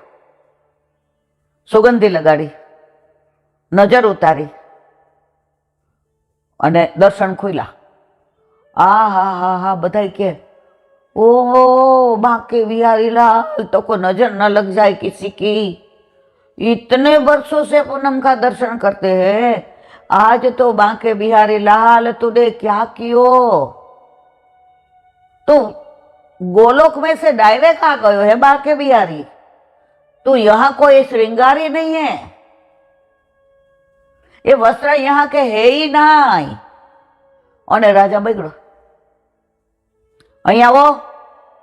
સુગંધી લગાડી, નજર ઉતારી અને દર્શન ખુલ્યા. આ હા હા હા બધા કે ओ बाके बिहारी लाल तो को नजर न लग जाए किसी की, इतने वर्षों से पूनम का दर्शन करते हैं, आज तो बाके बिहारी लाल तूने क्या कियो? तो गोलोक में से डायरेक्ट आ गयो है बाके बिहारी, तू यहाँ कोई श्रृंगारी नहीं है, ये वस्त्र यहाँ के है ही नहीं. અને રાજા બગડો, અહીં આવો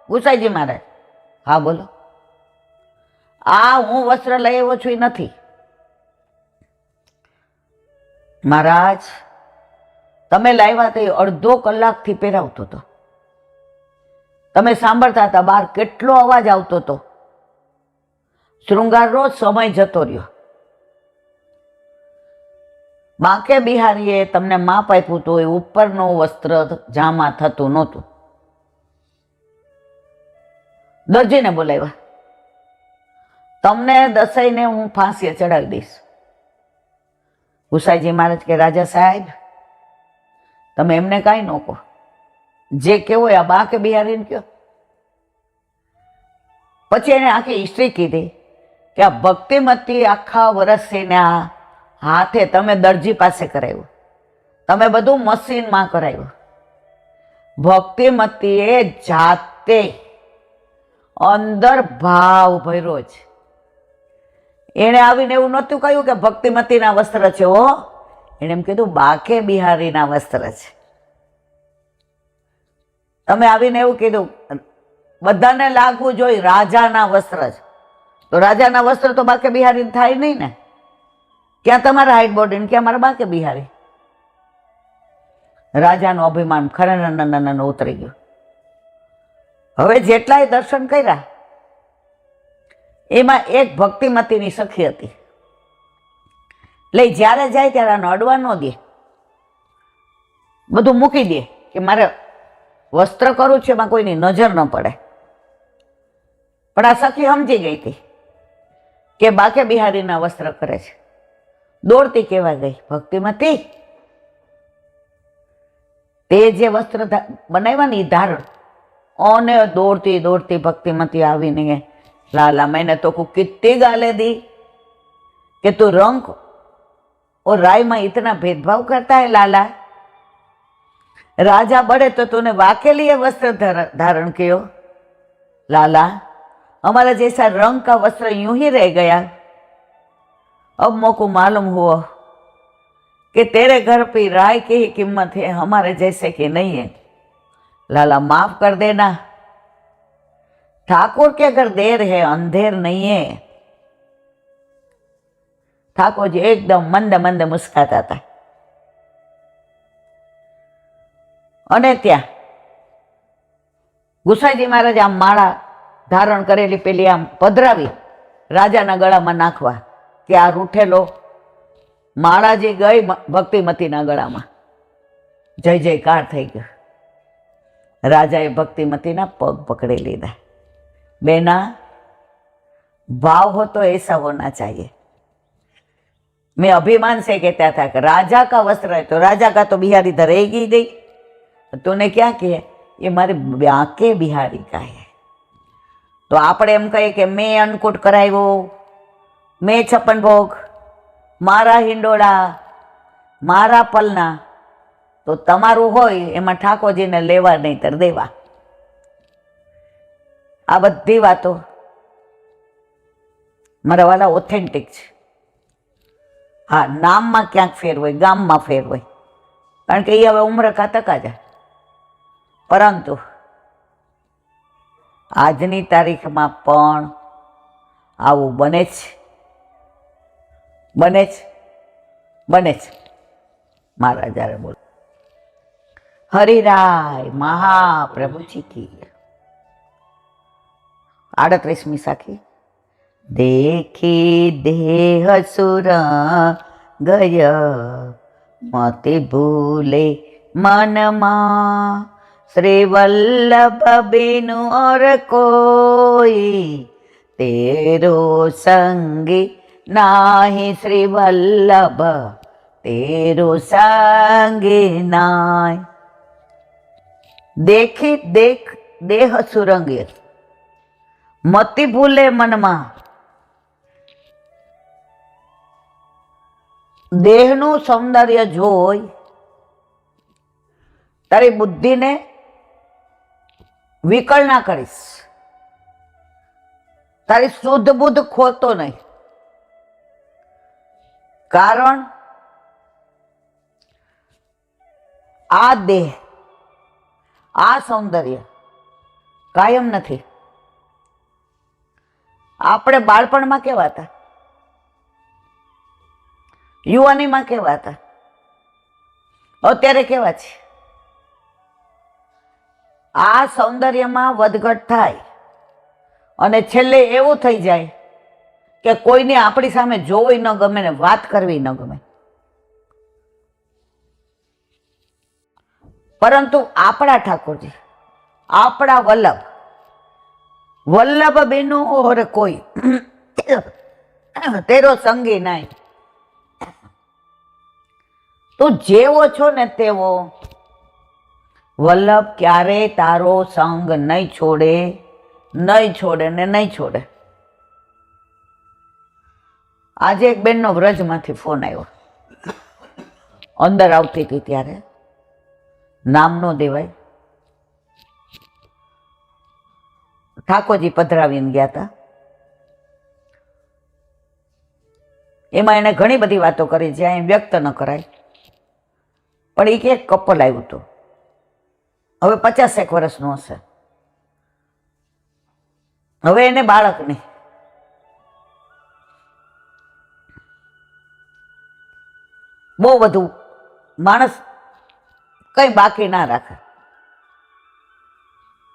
ગુસાઈજી મહારાજ. હા બોલો. આ હું વસ્ત્ર લઈ આવ્યો છું એ નથી. મહારાજ તમે લાવ્યા તો અડધો કલાકથી પહેરાવતો હતો, તમે સાંભળતા હતા બહાર કેટલો અવાજ આવતો હતો, શૃંગારનો સમય જતો રહ્યો. બાકે બિહારીએ તમને માપ આપ્યું હતું એ ઉપરનું વસ્ત્ર જામા થતું નહોતું. દરજીને બોલાવ્યા, તમને દસાઈને હું ફાંસીએ ચડાવી દઈશ. ગુસાઈજી મહારાજ કે રાજા સાહેબ તમે એમને કાંઈ ન કહો, જે કેવો આ બાકે બિહારીને કહો. પછી એને આખી હિસ્ટ્રી કીધી કે આ ભક્તિમતી આખા વર્ષ એને આ હાથે તમે દરજી પાસે કરાવ્યું, તમે બધું મશીનમાં કરાવ્યું. ભક્તિમતીએ જાતે અંદર ભાવ ભર્યો છે. એણે આવીને એવું નહોતું કહ્યું કે ભક્તિમતીના વસ્ત્ર છે, હો એણે એમ કીધું બાકે બિહારીના વસ્ત્ર છે. તમે આવીને એવું કીધું, બધાને લાગવું જોઈએ રાજાના વસ્ત્ર છે, તો રાજાના વસ્ત્ર તો બાકે બિહારી થાય નહીં ને. ક્યાં તમારા હાઈટ બોડી, ક્યાં મારા બાકે બિહારી? રાજાનું અભિમાન ખરેખર ઉતરી ગયું. હવે જેટલાય દર્શન કર્યા એમાં એક ભક્તિમતીની સખી હતી, એટલે જ્યારે જાય ત્યારે આને અડવા ન દે, બધું મૂકી દે કે મારે વસ્ત્ર કરવું છે, એમાં કોઈની નજર ન પડે. પણ આ સખી સમજી ગઈ હતી કે બાકે બિહારીના વસ્ત્ર કરે છે. દોડતી કહેવા ગઈ, ભક્તિમતી તે જે વસ્ત્ર બનાવ્યા ને એ ધારણ. અને દौड़ती दौड़ती भक्तिमती आवीने लाला मैंने तो को कितनी गाले दी कि तू रंग और राय में इतना भेदभाव करता है लाला, राजा बढ़े तो तूने वाके लिए वस्त्र धारण कियो. लाला हमारा जैसा रंग का वस्त्र यूं ही रह गया, अब मोको मालूम हुआ कि तेरे घर पे राय की ही कीमत है, हमारे जैसे की नहीं है. लाला माफ कर देना, ठाकुर के अगर देर है अंधेर नहीं है. ઠાકોરજી એકદમ મંદ મંદ મુસ્કાતા હતા. અને ત્યાં ગુસાઈજી મહારાજ આમ માળા ધારણ કરેલી પેલી આમ પધરાવી રાજાના ગળામાં નાખવા કે આ રૂઠેલો માળાજી ગઈ ભક્તિમતીના ગળામાં. જય જયકાર થઈ ગયો. રાજાએ ભક્તિમતીના પગ પકડી લીધા. બેના, भाव हो तो ऐसा होना चाहिए. मैं अभिमान से कहता था कि राजा का वस्त्र है तो राजा का तो बिहारी धरेगी नहीं. तूने क्या किया? ये मारे बाके बिहारी का है. तो આપણે એમ કહીએ કે મેં અન્નકૂટ કરાવ્યો, મેં 56 ભોગ, મારા હિંડોળા, મારા પલના, તો તમારું હોય એમાં ઠાકોરજીને લેવા નહીંતર દેવા. આ બધી વાતો મારા વાલા ઓથેન્ટિક છે. હા, નામમાં ક્યાંક ફેર હોય, ગામમાં ફેર હોય, કારણ કે એ હવે ઉમર કાતકા જાય. પરંતુ આજની તારીખમાં પણ આવું બને છે, બને છે, બને છે. મહારાજ જ્યારે બોલ હરિરાય મહાપ્રભુજી કી 38મી સાખી. देखी देह सुर गय मति भूले मन मा श्री वल्लभ बिनु और कोई तेरो संगी नाही श्री वल्लभ तेरो संगी नाय. देखी देह सुरंगे मति भूले मनमा. દેહનું સૌંદર્ય જોઈ તારી બુદ્ધિને વિકળ ના કરીશ. તારી શુદ્ધ બુદ્ધ ખોતો નહીં. કારણ આ દેહ, આ સૌંદર્ય કાયમ નથી. આપણે બાળપણમાં કેવા હતા, યુવાનીમાં કેવા હતા, અત્યારે કેવા છે. આ સૌંદર્યમાં વધઘટ થાય અને છેલ્લે એવું થઈ જાય કે કોઈને આપણી સામે જોવી ન ગમે ને વાત કરવી ન ગમે. પરંતુ આપણા ઠાકોરજી, આપણા વલ્લભ, વલ્લભ બેનો ઓર કોઈ તેરો સંગી નાય. તું જેવો છો ને તેવો વલ્લભ ક્યારે તારો સંગ નહીં છોડે, નહીં છોડે ને નહીં છોડે. આજે એક બેનનો વ્રજમાંથી ફોન આવ્યો. અંદર આવતી હતી ત્યારે, નામ નો દેવાય, ઠાકોરજી પધરાવીને ગયા હતા. એમાં એને ઘણી બધી વાતો કરી જે અહીં વ્યક્ત ન કરાય. પણ એ કે કપલ આવ્યું હતું, હવે 50 વર્ષનું હશે. હવે એને બાળક નહીં. બહુ બધું માણસ કઈ બાકી ના રાખે,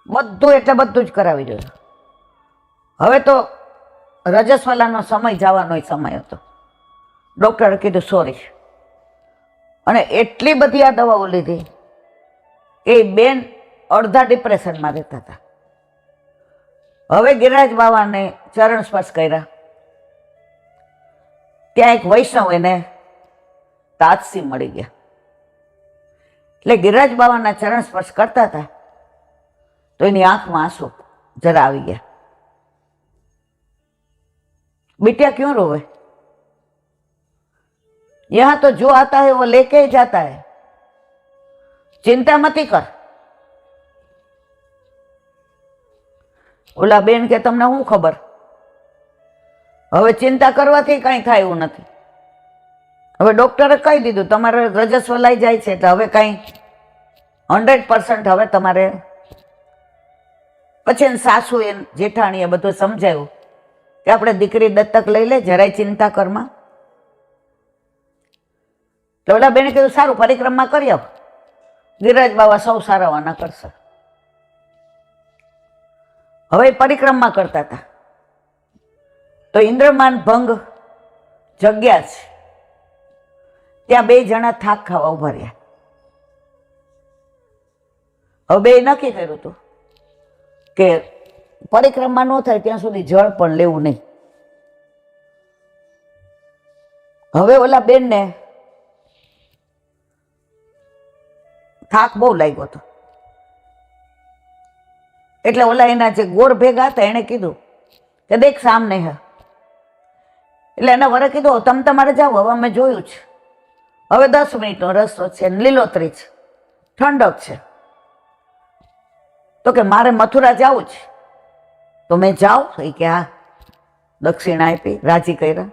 બધું એટલે બધું જ કરાવી દે. હવે તો રજસ્વલાનો સમય જવાનો સમય હતો. ડોક્ટરે કીધું સોરી. અને એટલી બધી આ દવાઓ લીધી એ બેન અડધા ડિપ્રેશનમાં રહેતા હતા. હવે ગિરિરાજ બાવાને ચરણ સ્પર્શ કર્યા. ત્યાં એક વૈષ્ણવ એને તાજસી મળી ગયા. એટલે ગિરિરાજ બાવાના ચરણ સ્પર્શ કરતા હતા તો એની આંખમાં આંસુ જરા આવી ગયા. बिटिया क्यों रोवे? यहां तो जो आता है वो लेके ही जाता है, चिंता मती कर. ઓલા બેન કે તમને શું ખબર, હવે ચિંતા કરવાથી કઈ થાય એવું નથી. હવે ડોક્ટરે કહી દીધું તમારે રજસ્વ લઈ જાય છે એટલે હવે કઈ 100% હવે તમારે. પછી સાસુ એ જેઠાણીએ બધું સમજાયું કે આપણે દીકરી દત્તક લઈ લે, જરાય ચિંતા કરમાં. તો ઓલા બેને કીધું સારું, પરિક્રમા કરી આવ, ગિરિરાજ બાવા સૌ સારાવાના કરશે. હવે પરિક્રમા કરતા હતા તો ઇન્દ્રમાન ભંગ જગ્યા છે ત્યાં બે જણા થાક ખાવા ઉભા રહ્યા. હવે બે નક્કી કર્યું હતું કે પરિક્રમા ન થાય ત્યાં સુધી જળ પણ લેવું નહીં. હવે ઓલા બેનને થાક બહુ લાગ્યો હતો એટલે ઓલા એના જે ગોળ ભેગા હતા એને કીધું કે દેખ સામને હે. એટલે એના વરે કીધું તમે તમારે જાઓ, હવે અમે જોયું છે, હવે 10 મિનિટનો રસ્તો છે, લીલોતરી છે, ઠંડક છે. તો કે મારે મથુરા જવું છે. તો મેં જાઉં? એ કે હા. દક્ષિણા આપી, રાજી કર્યા.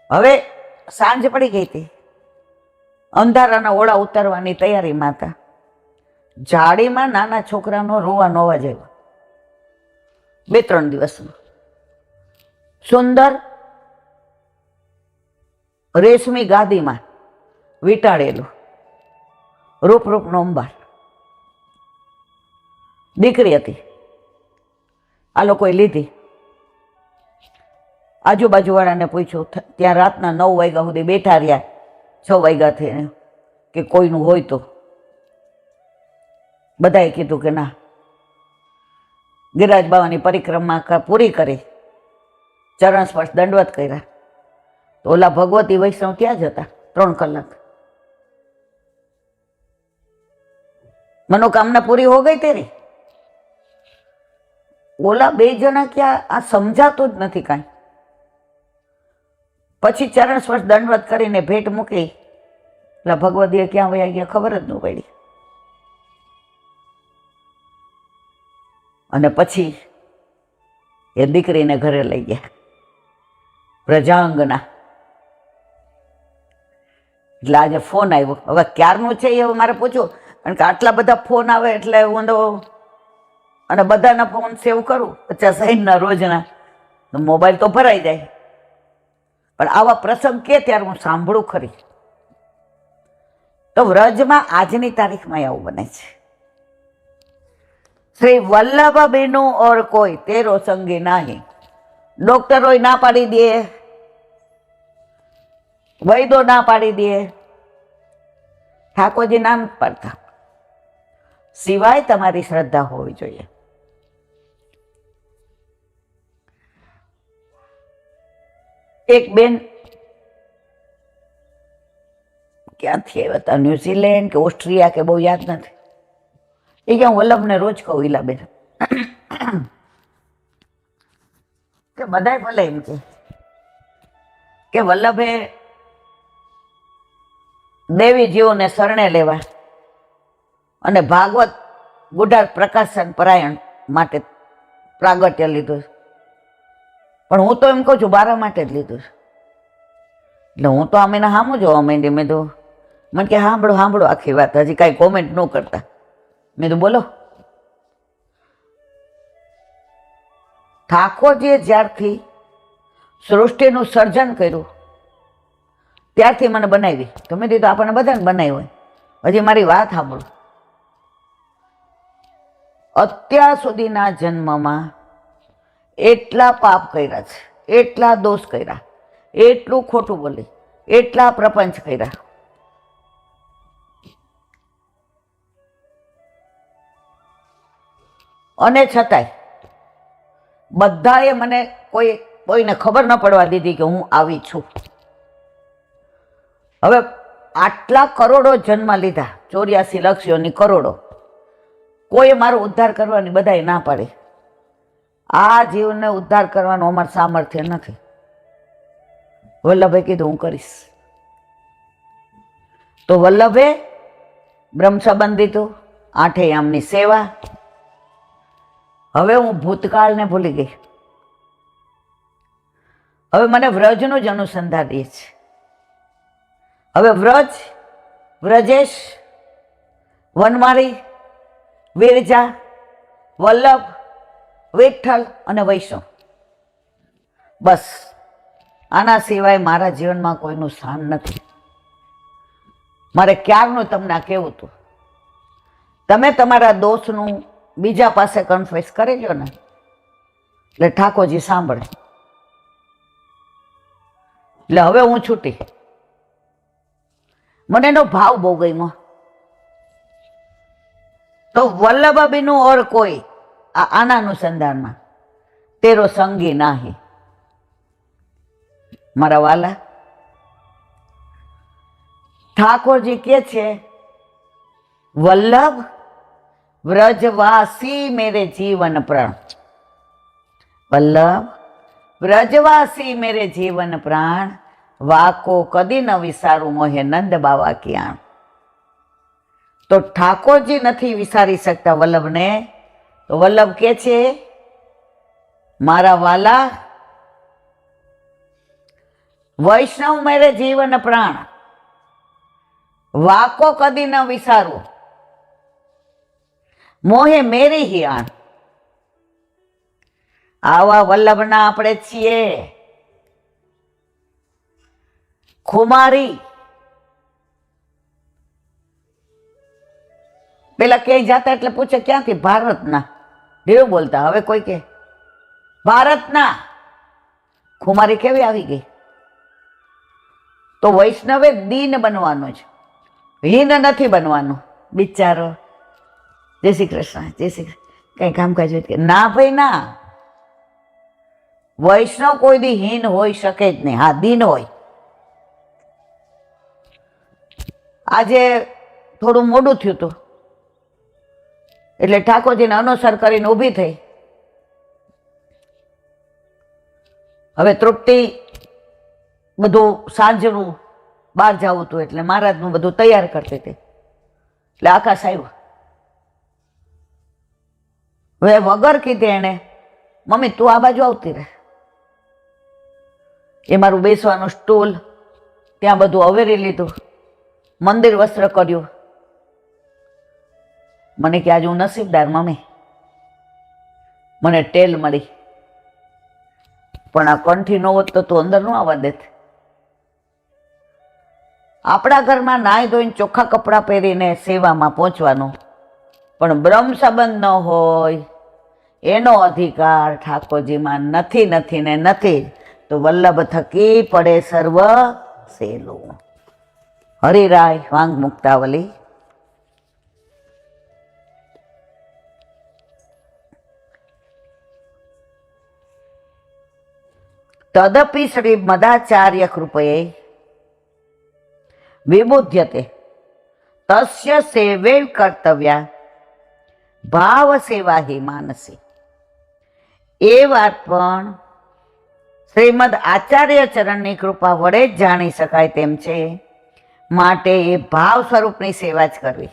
હવે સાંજ પડી ગઈ હતી, અંધારાના ઓળા ઉતારવાની તૈયારીમાં હતા. જાડીમાં નાના છોકરાનો રોવાનો અવાજ આવ્યો. 2-3 દિવસમાં સુંદર રેશમી ગાદીમાં વીંટાળેલું રૂપનો અંબાર દીકરી હતી. આ લોકોએ લીધી. આજુબાજુવાળાને પૂછ્યું, ત્યાં રાતના 9 વાગ્યા સુધી બેઠા રહ્યા. 6 વાગ્યા થઈને કે કોઈનું હોય તો. બધાએ કીધું કે ના. ગિરિરાજ બાવાની પરિક્રમા પૂરી કરી, ચરણ સ્પર્શ દંડવત કર્યા. તો ઓલા ભગવતી વૈષ્ણવ ત્યાં જ હતા 3 કલાક. મનોકામના પૂરી હો ગઈ તેરી. ઓલા 2 જણા ક્યાં, આ સમજાતું જ નથી કાંઈ. પછી ચરણ સ્પર્શ દંડવત કરીને ભેટ મૂકી. એટલે ભગવતીએ ક્યાં વયા ગયા ખબર જ ન પડી. અને પછી એ દીકરીને ઘરે લઈ ગયા, પ્રજાંગના. એટલે આજે ફોન આવ્યો. હવે ક્યારનું છે એ મારે પૂછવું, કારણ કે આટલા બધા ફોન આવે એટલે હું અને બધાના ફોન સેવ કરું 50-60 રોજના, મોબાઈલ તો ભરાઈ જાય. પણ આવા પ્રસંગ કે ત્યારે હું સાંભળું ખરી. તો વ્રજમાં આજની તારીખમાં આવું બને છે. શ્રી વલ્લભ બેનો ઓર કોઈ તેરો સંગી નહીં. ડોક્ટરોય ના પાડી દે, વૈદો ના પાડી દે, ઠાકોરજી ના પાડતા. સિવાય તમારી શ્રદ્ધા હોવી જોઈએ. એક બેન ક્યાંથી આવ્યા હતા, ન્યુઝીલેન્ડ કે ઓસ્ટ્રિયા કે બહુ યાદ નથી. એ કે હું વલ્લભને રોજ કહું, ઈલાબેન કે બધાય ભલે એમ કે વલ્લભે દેવી જીવોને શરણે લેવા અને ભાગવત ગુઢાર પ્રકાશન પરાયણ માટે પ્રાગટ્ય લીધું. પણ હું તો એમ કહું છું 12 માટે જ લીધું છે. એટલે હું તો આમ એના સામું જોવા માંડી. મેં તો મને કે સાંભળો આખી વાત, હજી કાંઈ કોમેન્ટ ન કરતા. મેં તો બોલો. ઠાકોરજીએ જ્યારથી સૃષ્ટિનું સર્જન કર્યું ત્યારથી મને બનાવી. તમે તો આપણને બધાને બનાવી હોય. હજી મારી વાત સાંભળો. અત્યાર સુધીના જન્મમાં એટલા પાપ કર્યા છે, એટલા દોષ કર્યા, એટલું ખોટું બોલી, એટલા પ્રપંચ કર્યા. અને છતાંય બધાએ મને કોઈને ખબર ન પડવા દીધી કે હું આવી છું. હવે આટલા કરોડો જન્મ લીધા, 84 લાખ યોની કરોડો, કોઈ મારો ઉદ્ધાર કરવાની બધાએ ના પાડે. આ જીવને ઉદ્ધાર કરવાનું અમારું સામર્થ્ય નથી. વલ્લભે કીધું હું કરીશ. તો વલ્લભે બ્રહ્મ સંબંધ દીધું, 8 યામની સેવા. હવે હું ભૂતકાળને ભૂલી ગઈ. હવે મને વ્રજનું જ અનુસંધાન રહે છે. હવે વ્રજેશ, વનમાળી, વિરજા, વલ્લભ, વિઠ્ઠલ અને વૈષ્ણવ, બસ આના સિવાય મારા જીવનમાં કોઈનું સ્થાન નથી. મારે ક્યારનું તમને આ કહેવું હતું. તમે તમારા દોષનું બીજા પાસે કન્ફેસ કરી લ્યો ને એટલે ઠાકોરજી સાંભળે. એટલે હવે હું છૂટી. મને એનો ભાવ બહુ ગમ્યો. તો વલ્લભાબીનું ઓર કોઈ આના અનુસંધાનમાં તેરો સંગી નાહી. મારા વાલા, ઠાકોરજી કે છે વલ્લભ વ્રજવાસી મેરે જીવન પ્રાણ. વલ્લભ વ્રજવાસી મેરે જીવન પ્રાણ, વાકો કદી ન વિસારું મોહે નંદ બાવા ક્યાં. તો ઠાકોરજી નથી વિસારી શકતા વલ્લભને. તો વલ્લભ કે છે મારા વાલા, વૈષ્ણવ મેરે જીવન પ્રાણ, વાકો કદી ન વિસારું મોહે મેરી હી આણ. આવા વલ્લભના આપણે છીએ ખુમારી. પેલા ક્યાંય જાતા એટલે પૂછે ક્યાંથી? ભારતના. દેવ બોલતા. હવે કોઈ કે ભારતના. ખુમારી કેવી આવી ગઈ? તો વૈષ્ણવે દીન બનવાનું છે, હીન નથી બનવાનું. બિચારો જય શ્રી કૃષ્ણ, જય શ્રી કૃષ્ણ, કઈ કામકાજ હોય કે ના ભાઈ ના. વૈષ્ણવ કોઈ દી હીન હોઈ શકે જ નહીં. હા, દીન હોય. આજે થોડું મોડું થયું હતું એટલે ઠાકોરજીને અનુસર કરીને ઊભી થઈ. હવે તૃપ્તિ બધું સાંજનું બહાર જવું હતું એટલે મહારાજનું બધું તૈયાર કરતી હતી. એટલે આકાશ આવ્યો. હવે વગર કીધે એને, મમ્મી તું આ બાજુ આવતી રહે. એ મારું બેસવાનું સ્ટૂલ ત્યાં બધું અવેરી લીધું, મંદિર વસ્ત્ર કર્યું. મને કે આજે હું નસીબદાર મમ્મી, મને ટેલ મળી. પણ આ કંઠી ન હોત તો તું અંદર ન આવવા દેત. આપણા ઘરમાં નાહી ધોઈને ચોખ્ખા કપડાં પહેરીને સેવામાં પહોંચવાનું, પણ બ્રહ્મ સંબંધ ન હોય એનો અધિકાર ઠાકોરજીમાં નથી, નથી ને નથી. તો વલ્લભ થકી પડે સર્વ સેલું. હરિરાય વાંગ મુક્તાવલી. તદપિ શ્રી મદાચાર્ય કૃપયે વિબુધ્યતે તસ્ય સેવે કર્તવ્યા ભાવ સેવા હિ માનસી. એ વાત પણ શ્રીમદ આચાર્ય ચરણની કૃપા વડે જ જાણી શકાય તેમ છે. માટે એ ભાવ સ્વરૂપની સેવા જ કરવી.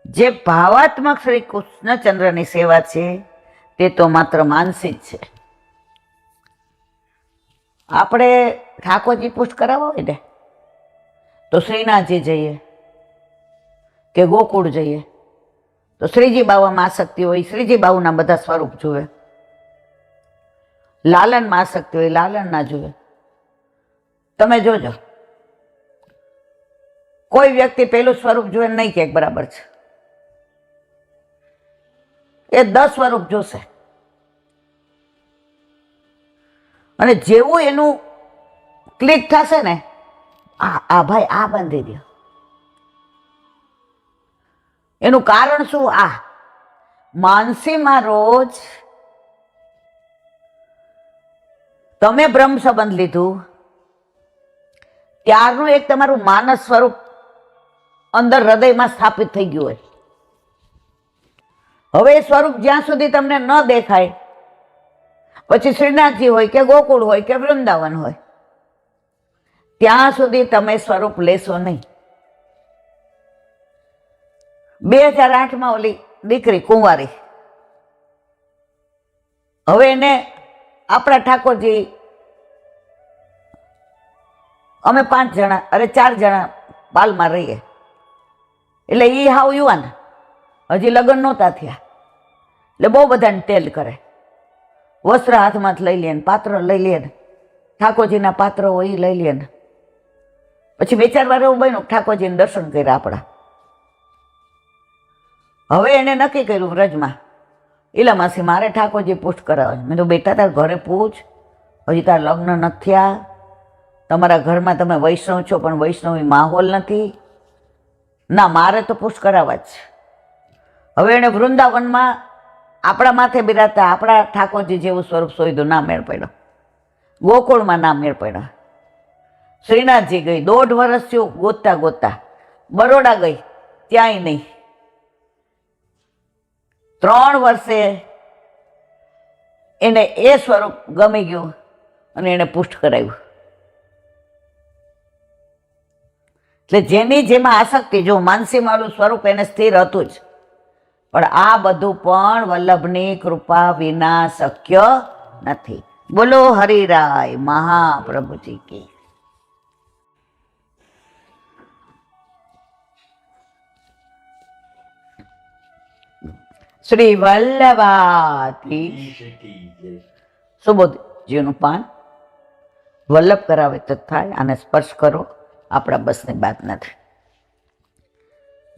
જે ભાવાત્મક શ્રી કૃષ્ણચંદ્રની સેવા છે તે તો માત્ર માનસી જ છે. આપણે ઠાકોરજી પુષ્ટ કરાવવા હોય ને તો શ્રીનાથજી જઈએ કે ગોકુળ જઈએ તો શ્રીજી બાવામાં આસક્તિ હોય, શ્રીજી બાઉના બધા સ્વરૂપ જુએ. લાલનમાં આસક્તિ હોય, લાલન ના જુએ. તમે જોજો કોઈ વ્યક્તિ પેલું સ્વરૂપ જુએ નહીં કે બરાબર છે, એ 10 સ્વરૂપ જોશે. અને જેવું એનું ક્લિક થશે ને, આ ભાઈ આ બાંધી દો. એનું કારણ શું? આ માનસીમાં રોજ તમે બ્રહ્મ સંબંધ લીધું ત્યારનું એક તમારું માનસ સ્વરૂપ અંદર હૃદયમાં સ્થાપિત થઈ ગયું હોય. હવે એ સ્વરૂપ જ્યાં સુધી તમને ન દેખાય, પછી શ્રીનાથજી હોય કે ગોકુળ હોય કે વૃંદાવન હોય, ત્યાં સુધી તમે સ્વરૂપ લેશો નહીં. 2008માં ઓલી દીકરી કુંવારી, હવે એને આપણા ઠાકોરજી, અમે 5 જણા, અરે 4 જણા પાલમાં રહીએ. એટલે એ હાવ યુવાન, હજી લગ્ન નહોતા થયા, એટલે બહુ બધાને ટેલ કરે. વસ્ત્ર હાથમાંથી લઈ લે ને, પાત્ર લઈ લે ને, ઠાકોરજીના પાત્ર હોય એ લઈ લે ને. પછી 2-4 વાર એવું બન્યું ઠાકોરજીને દર્શન કર્યા આપણા. હવે એને નક્કી કર્યું વ્રજમાં એલા માસી મારે ઠાકોરજી પુષ્ટ કરાવે. મેં તો બેટા તાર ઘરે પૂછ, હજી તાર લગ્ન નથી થયા, તમારા ઘરમાં તમે વૈષ્ણવ છો પણ વૈષ્ણવી માહોલ નથી. ના મારે તો પુષ્ટ કરાવવા જ છે. હવે એણે વૃંદાવનમાં આપણા માથે બિરાજતા આપણા ઠાકોરજી જેવું સ્વરૂપ શોધ્યું, ના મેળ પડ્યો. ગોકુળમાં ના મેળ પડ્યો. શ્રીનાથજી ગઈ, 1.5 વર્ષ થયું ગોતતા ગોતતા. બરોડા ગઈ, ત્યાંય નહીં. 3 વર્ષે એને એ સ્વરૂપ ગમી ગયું અને એને પુષ્ટ કરાવ્યું. એટલે જેની જેમાં આસક્તિ, જો માનસી મારું સ્વરૂપ એને સ્થિર હતું જ, પણ આ બધું પણ વલ્લભની કૃપા વિના શક્ય નથી. બોલો હરિરાય મહાપ્રભુજી કી. શ્રી વલ્લભાથી સુબોધજીનું પાન વલ્લભ કરાવે તો થાય, આને સ્પર્શ કરો, આપણા બસની વાત નથી.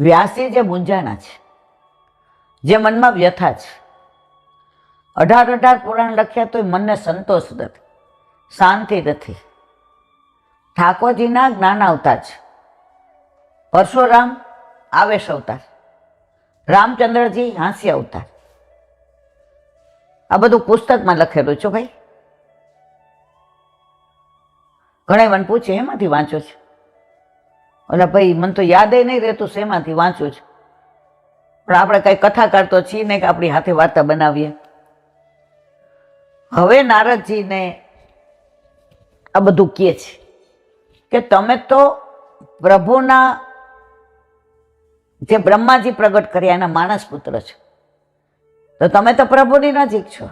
વ્યાસી જે મૂંઝાણા છે, જે મનમાં વ્યથા છે, 18 પુરાણ લખ્યા તોય મનને સંતોષ નથી, શાંતિ નથી. ઠાકોરજીના જ્ઞાન અવતાર છે. પરશુરામ આવેશ અવતાર, રામચંદ્રજી હાસ્ય અવતાર. આ બધું પુસ્તકમાં લખેલું છે ભાઈ. ઘણા મને પૂછે એમાંથી વાંચો છે? એટલે ભાઈ મને તો યાદ નહીં રહેતું શેમાંથી વાંચું છું. પણ આપણે કઈ કથાકાર તો છીએ ને કે આપણી હાથે વાર્તા બનાવીએ. હવે નારદજીને આ બધું કહે છે કે તમે તો પ્રભુના જે બ્રહ્માજી પ્રગટ કર્યા એના માણસ પુત્ર છો, તો તમે તો પ્રભુની નજીક છો,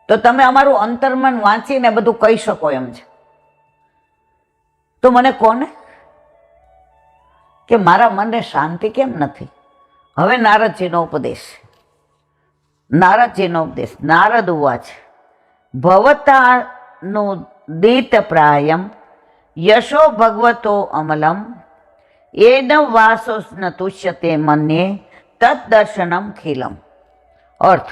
તો તમે અમારું અંતર્મન વાંચીને બધું કહી શકો એમ છે. તો મને કોને કે મારા મનને શાંતિ કેમ નથી? હવે નારદજીનો ઉપદેશ. નારદ ઉવાચ ભવતાનું દીત પ્રાયમ યશો ભગવતો અમલમ એન વાસો ન તુષ્યતે મન્યે તદ દર્શનમ ખીલમ. અર્થ,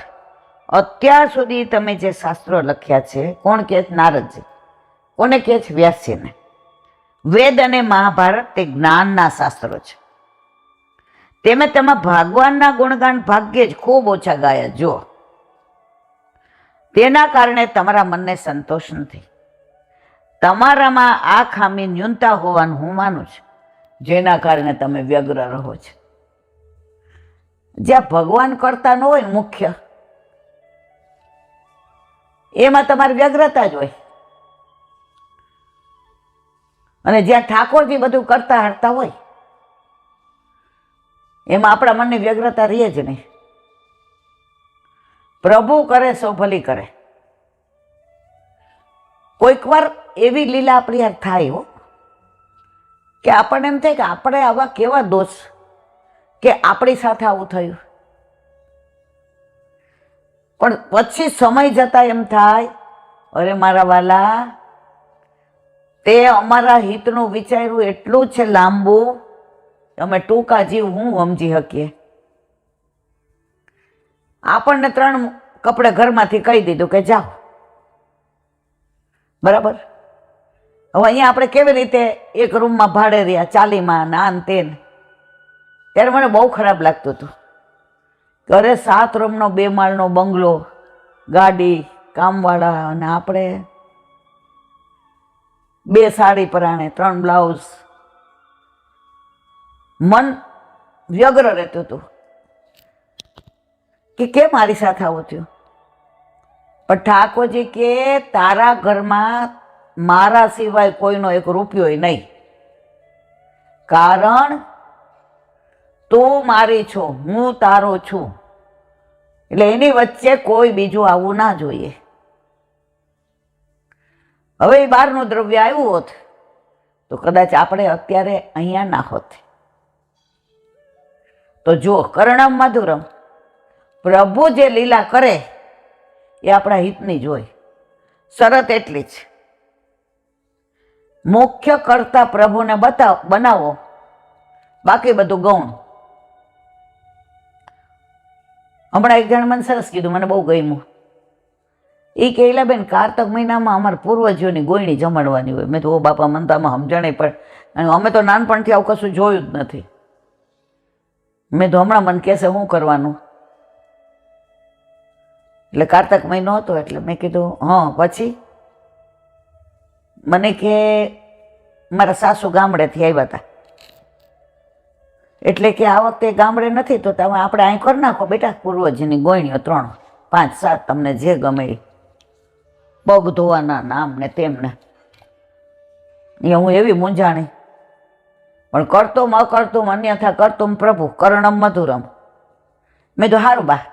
અત્યાર સુધી તમે જે શાસ્ત્રો લખ્યા છે, કોણ કહે છે? નારદજી. કોને કહે છે? વ્યાસજીને. વેદ અને મહાભારત તે જ્ઞાનના શાસ્ત્રો છે. તેમાં ભગવાનના ગુણગાન ભાગ્યે જ ખૂબ ઓછા ગાયા. જો તેના કારણે તમારા મનને સંતોષ નથી. તમારામાં આ ખામી ન્યૂનતા હોવાનું હું માનું છું, જેના કારણે તમે વ્યગ્ર રહો છો. જ્યાં ભગવાન કરતા ન હોય મુખ્ય, એમાં તમારી વ્યગ્રતા જ હોય. અને જ્યાં ઠાકોરજી બધું કરતા હરતા હોય, એમાં આપણા મનની વ્યગ્રતા રહે જ નહીં. પ્રભુ કરે સો ભલી કરે. કોઈક વાર એવી લીલા આપણી યાર થાય હો કે આપણને એમ થાય કે આપણે આવા કેવા દોષ કે આપણી સાથે આવું થયું. પણ પછી સમય જતા એમ થાય, અરે મારા વાલા, તે અમારા હિતનું વિચાર્યું એટલું છે લાંબુ, અમે ટૂંકા જીવ હું સમજી શકીએ. આપણને 3 કપડે ઘરમાંથી કહી દીધું કે જાઓ, બરાબર. હવે અહીંયા આપણે કેવી રીતે એક રૂમમાં ભાડે રહ્યા, 40માં નાન તેન. ત્યારે મને બહુ ખરાબ લાગતું હતું. ઘરે 7 રૂમનો 2 માળનો બંગલો, ગાડી, કામવાળા, અને આપણે 2 સાડી પરાણે, 3 બ્લાઉઝ. મન વ્યગ્ર રહેતું હતું કે કેમ મારી સાથે આવું થયું. પણ ઠાકોરજી કે તારા ઘરમાં મારા સિવાય કોઈનો 1 રૂપિયો નહીં, કારણ તું મારી છો, હું તારો છું. એટલે એની વચ્ચે કોઈ બીજું આવવું ના જોઈએ. હવે બહારનું દ્રવ્ય આવ્યું હોત તો કદાચ આપણે અત્યારે અહીંયા ના હોત. તો જો કર્ણમ મધુરમ, પ્રભુ જે લીલા કરે એ આપણા હિતની જ હોય. શરત એટલી જ, મુખ્ય કરતા પ્રભુને બનાવો, બાકી બધું ગૌણ. હમણાં એક જણ મને સરસ કીધું, મને બહુ ગમ્યું. એ કે બેન કારતક મહિનામાં અમારે પૂર્વજોની ગોયણી જમાડવાની હોય. મેં તો ઓ બાપા મને તો આમાં સમજણે પણ, અને અમે તો નાનપણથી આવું કશું જોયું જ નથી. મેં તો હમણાં મને કહેશે શું કરવાનું. એટલે કારતક મહિનો હતો એટલે મેં કીધું હા. પછી મને કે મારા સાસુ ગામડેથી આવ્યા હતા, એટલે કે આ વખતે ગામડે નથી તો તમે આપણે અહીં કરી નાખો બેટા પૂર્વજની ગોયણીઓ 3, 5, 7 તમને જે ગમે એ. પગ ધોવાના નામ ને તેમને. અહીંયા હું એવી મૂંઝાણી, પણ કરતુમ અકર્તુમ અન્યથા કરતુમ પ્રભુ કરણમ મધુરમ. મેં તો સારું બા.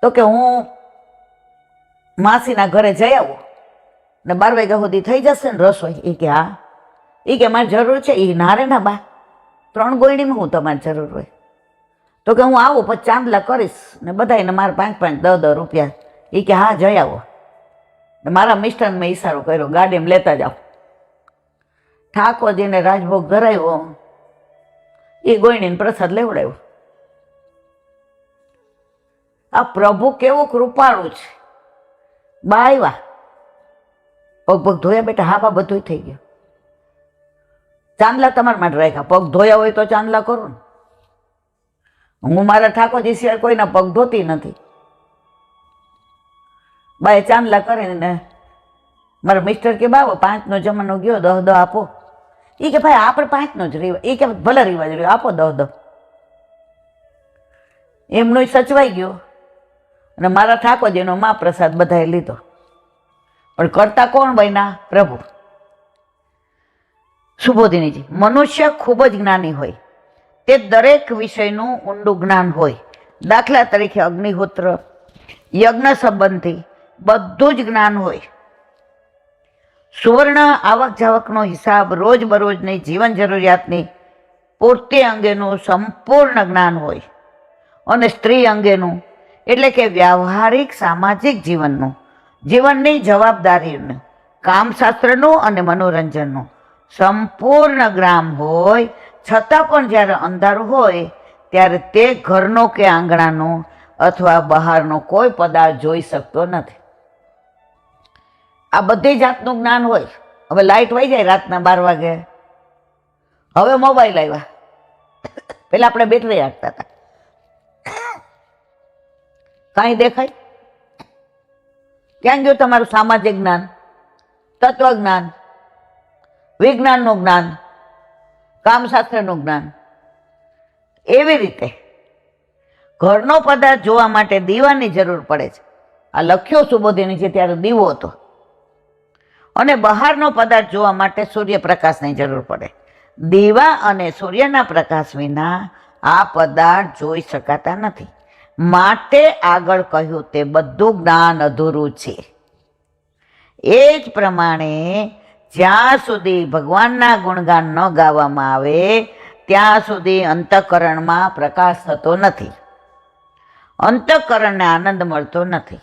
તો કે હું માસીના ઘરે જઈ આવું ને 12 વાગ્યા સુધી થઈ જશે ને રસોઈ. એ કે હા. એ કે મારે જરૂર છે. એ ના રે ના બા, 3 ગોયણીમાં હું તમારે જરૂર હોય. તો કે હું આવું પછી ચાંદલા કરીશ ને બધાને મારે 5, 5, 10 રૂપિયા. એ કે હા જઈ આવો. ને મારા મિસ્ટરને મેં ઈશારો કર્યો ગાડીમાં લેતા જાઓ. ઠાકોરજીને રાજભોગ ધરાવ્યો, એ ગોયણીને પ્રસાદ લેવડાવ્યો. આ પ્રભુ કેવું કૃપાળુ છે. બા આવ્યા, પગ ધોયા બેટા? હા બા બધું થઈ ગયું. ચાંદલા તમારા માટે રાખ્યા, પગ ધોયા હોય તો ચાંદલા કરો ને. હું મારા ઠાકોરજી સિવાય કોઈના પગ ધોતી નથી. બાએ ચાંદલા કરીને મારા મિસ્ટર કે બાવો 5નો જમાનો ગયો, 10 આપો. એ કે ભાઈ આપણે 5નો જ રિવાજ. એ કે ભલે રિવાજ રહ્યો, આપો 10. એમનો સચવાઈ ગયો અને મારા ઠાકોરજીનો મહાપ્રસાદ બધાએ લીધો. પણ કરતા કોણ બન્યા? પ્રભુ. સુબોધિનીજી, મનુષ્ય ખૂબ જ જ્ઞાની હોય, તે દરેક વિષયનું ઊંડું જ્ઞાન હોય. દાખલા તરીકે અગ્નિહોત્ર, યજ્ઞ સંબંધી બધું જ જ્ઞાન હોય. સુવર્ણ આવક જાવકનો હિસાબ, રોજબરોજની જીવન જરૂરિયાતની પૂર્તિ અંગેનું સંપૂર્ણ જ્ઞાન હોય. અને સ્ત્રી અંગેનું એટલે કે વ્યવહારિક સામાજિક જીવનની જવાબદારીનું, કામશાસ્ત્રનું અને મનોરંજનનું સંપૂર્ણ જ્ઞાન હોય. છતાં પણ જ્યારે અંધારું હોય ત્યારે તે ઘરનો કે આંગણાનો અથવા બહારનો કોઈ પદાર્થ જોઈ શકતો નથી. આ બધી જાતનું જ્ઞાન હોય. હવે લાઇટ વહી જાય રાતના 12 વાગે, હવે મોબાઈલ આવ્યા. પેલા આપણે બેટરી રાખતા હતા, કાંઈ દેખાય? ક્યાં ગયું તમારું સામાજિક જ્ઞાન, તત્વજ્ઞાન, વિજ્ઞાનનું જ્ઞાન, કામશાસ્ત્રનું જ્ઞાન? એવી રીતે ઘરનો પદાર્થ જોવા માટે દીવાની જરૂર પડે છે. આ લખ્યો સુબોધિની છે ત્યારે દીવો હતો. અને બહારનો પદાર્થ જોવા માટે સૂર્યપ્રકાશની જરૂર પડે. દીવા અને સૂર્યના પ્રકાશ વિના આ પદાર્થ જોઈ શકાતા નથી. માટે આગળ કહ્યું તે બધું જ્ઞાન અધૂરું છે. એ જ પ્રમાણે જ્યાં સુધી ભગવાનના ગુણગાન ન ગાવામાં આવે ત્યાં સુધી અંતઃકરણમાં પ્રકાશ થતો નથી, અંતઃકરણને આનંદ મળતો નથી.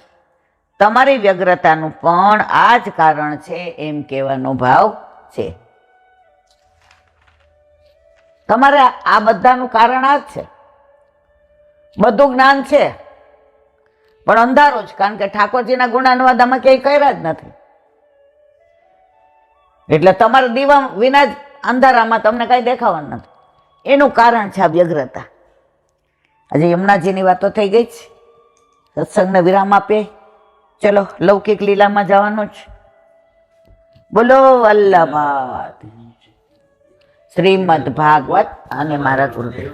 તમારી વ્યગ્રતાનું પણ આ જ કારણ છે એમ કહેવાનો ભાવ છે. તમારે આ બધાનું કારણ આ જ છે. બધું જ્ઞાન છે પણ અંધારું જ, કારણ કે ઠાકોરજીના ગુણાનુવાદ આમાં ક્યાંય કર્યા જ નથી. એટલે તમારા દીવા વિના જ અંધારામાં તમને કાંઈ દેખાવાનું નથી. એનું કારણ છે આ વ્યગ્રતા. આજે યમુનાજીની વાતો થઈ ગઈ છે, સત્સંગને વિરામ આપીએ. ચલો લૌકિક લીલામાં જવાનું છે. બોલો વલ્લભાત શ્રીમદ ભાગવત. અને મારા ગુરુદેવ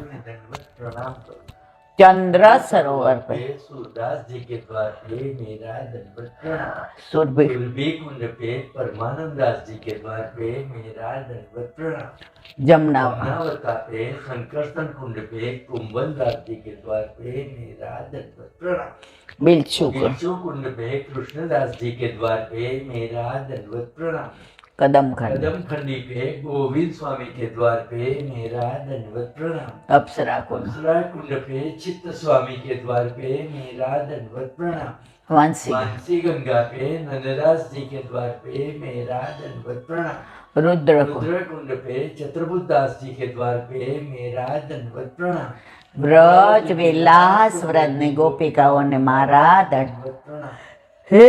चंद्र सरोवर पे सूरदास जी के द्वार पे मेरा दंडवत प्रणाम। सुरभि सुरभि कुंड पे परमानंद दास जी के द्वार पे मेरा दंडवत प्रणाम। जमुना जमुनावता पे संकर्षण कुंड पे कुंभन दास जी के द्वार पे मेरा दंडवत प्रणाम। बिलचू कुंड पे कृष्णदास जी के द्वार पे मेरा दंडवत प्रणाम। कदम खंड कदम खंडी पे गोविंद स्वामी के द्वार पे मेरा दंडवत प्रणाम। अप्सरा कुंड कुंड पे चित्त स्वामी के द्वार पे मेरा दंडवत प्रणाम। वांसी गंगा पे नंददास जी के द्वार पे मेरा दंडवत प्रणाम। रुद्र कुंड पे चतुर्बुद्ध दास जी के द्वार पे मेरा दंडवत प्रणाम। વ્રજ વિલાસ વ્રજની ગોપિકાઓને મારા હે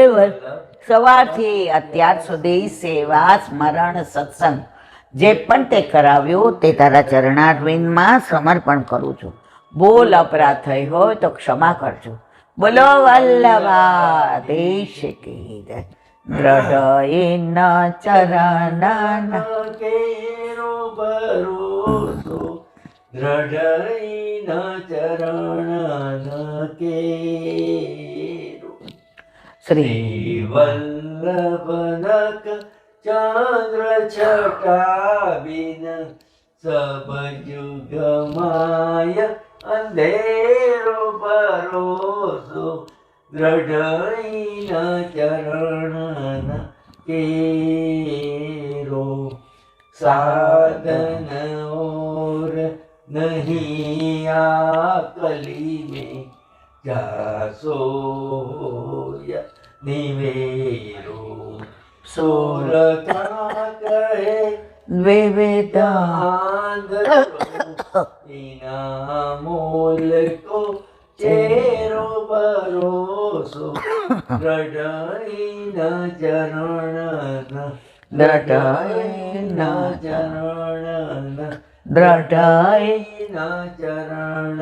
સવારથી અત્યાર સુધી સેવા સ્મરણ સત્સંગ જે પણ તે કરાવ્યું તે તારા ચરણારવિંદમાં સમર્પણ કરું છું. બોલ અપરાધ થઈ હોય તો ક્ષમા કરજો. બોલો વલ્લભાધીશ કી જય. દ્રઢ ચરણ કેરો ભરોસો દ્રઢ ચરણ કેરો શ્રી વલ્લભનક ચંદ્ર છટા બિન સબ જુગમાય અંધેરો ભરોસો દ્રઢ ચરણ કેરો साधन और नहीं आकली में जासोय निवेरो सोर का कहे વિવેદાંત इना मोल को चेरो भरोसो द्रढ़ चरण દ્રઢ ચરણ દ્રઢ ચરણ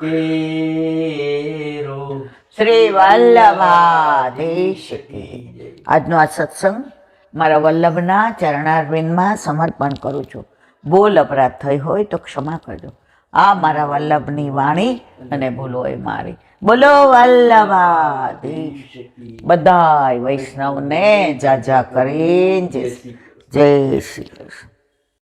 કેરો શ્રી વલ્લભાધીશ કી જય. આજનો આ સત્સંગ મારા વલ્લભના ચરણારવિંદમાં સમર્પણ કરું છું. બોલ અપરાધ થઈ હોય તો ક્ષમા કરજો. આ મારા વલ્લભની વાણી અને ભૂલો એ મારી. બોલો વલ્લભાધીશ. બધાય વૈષ્ણવને જાજા કરીને જય શ્રી કૃષ્ણ.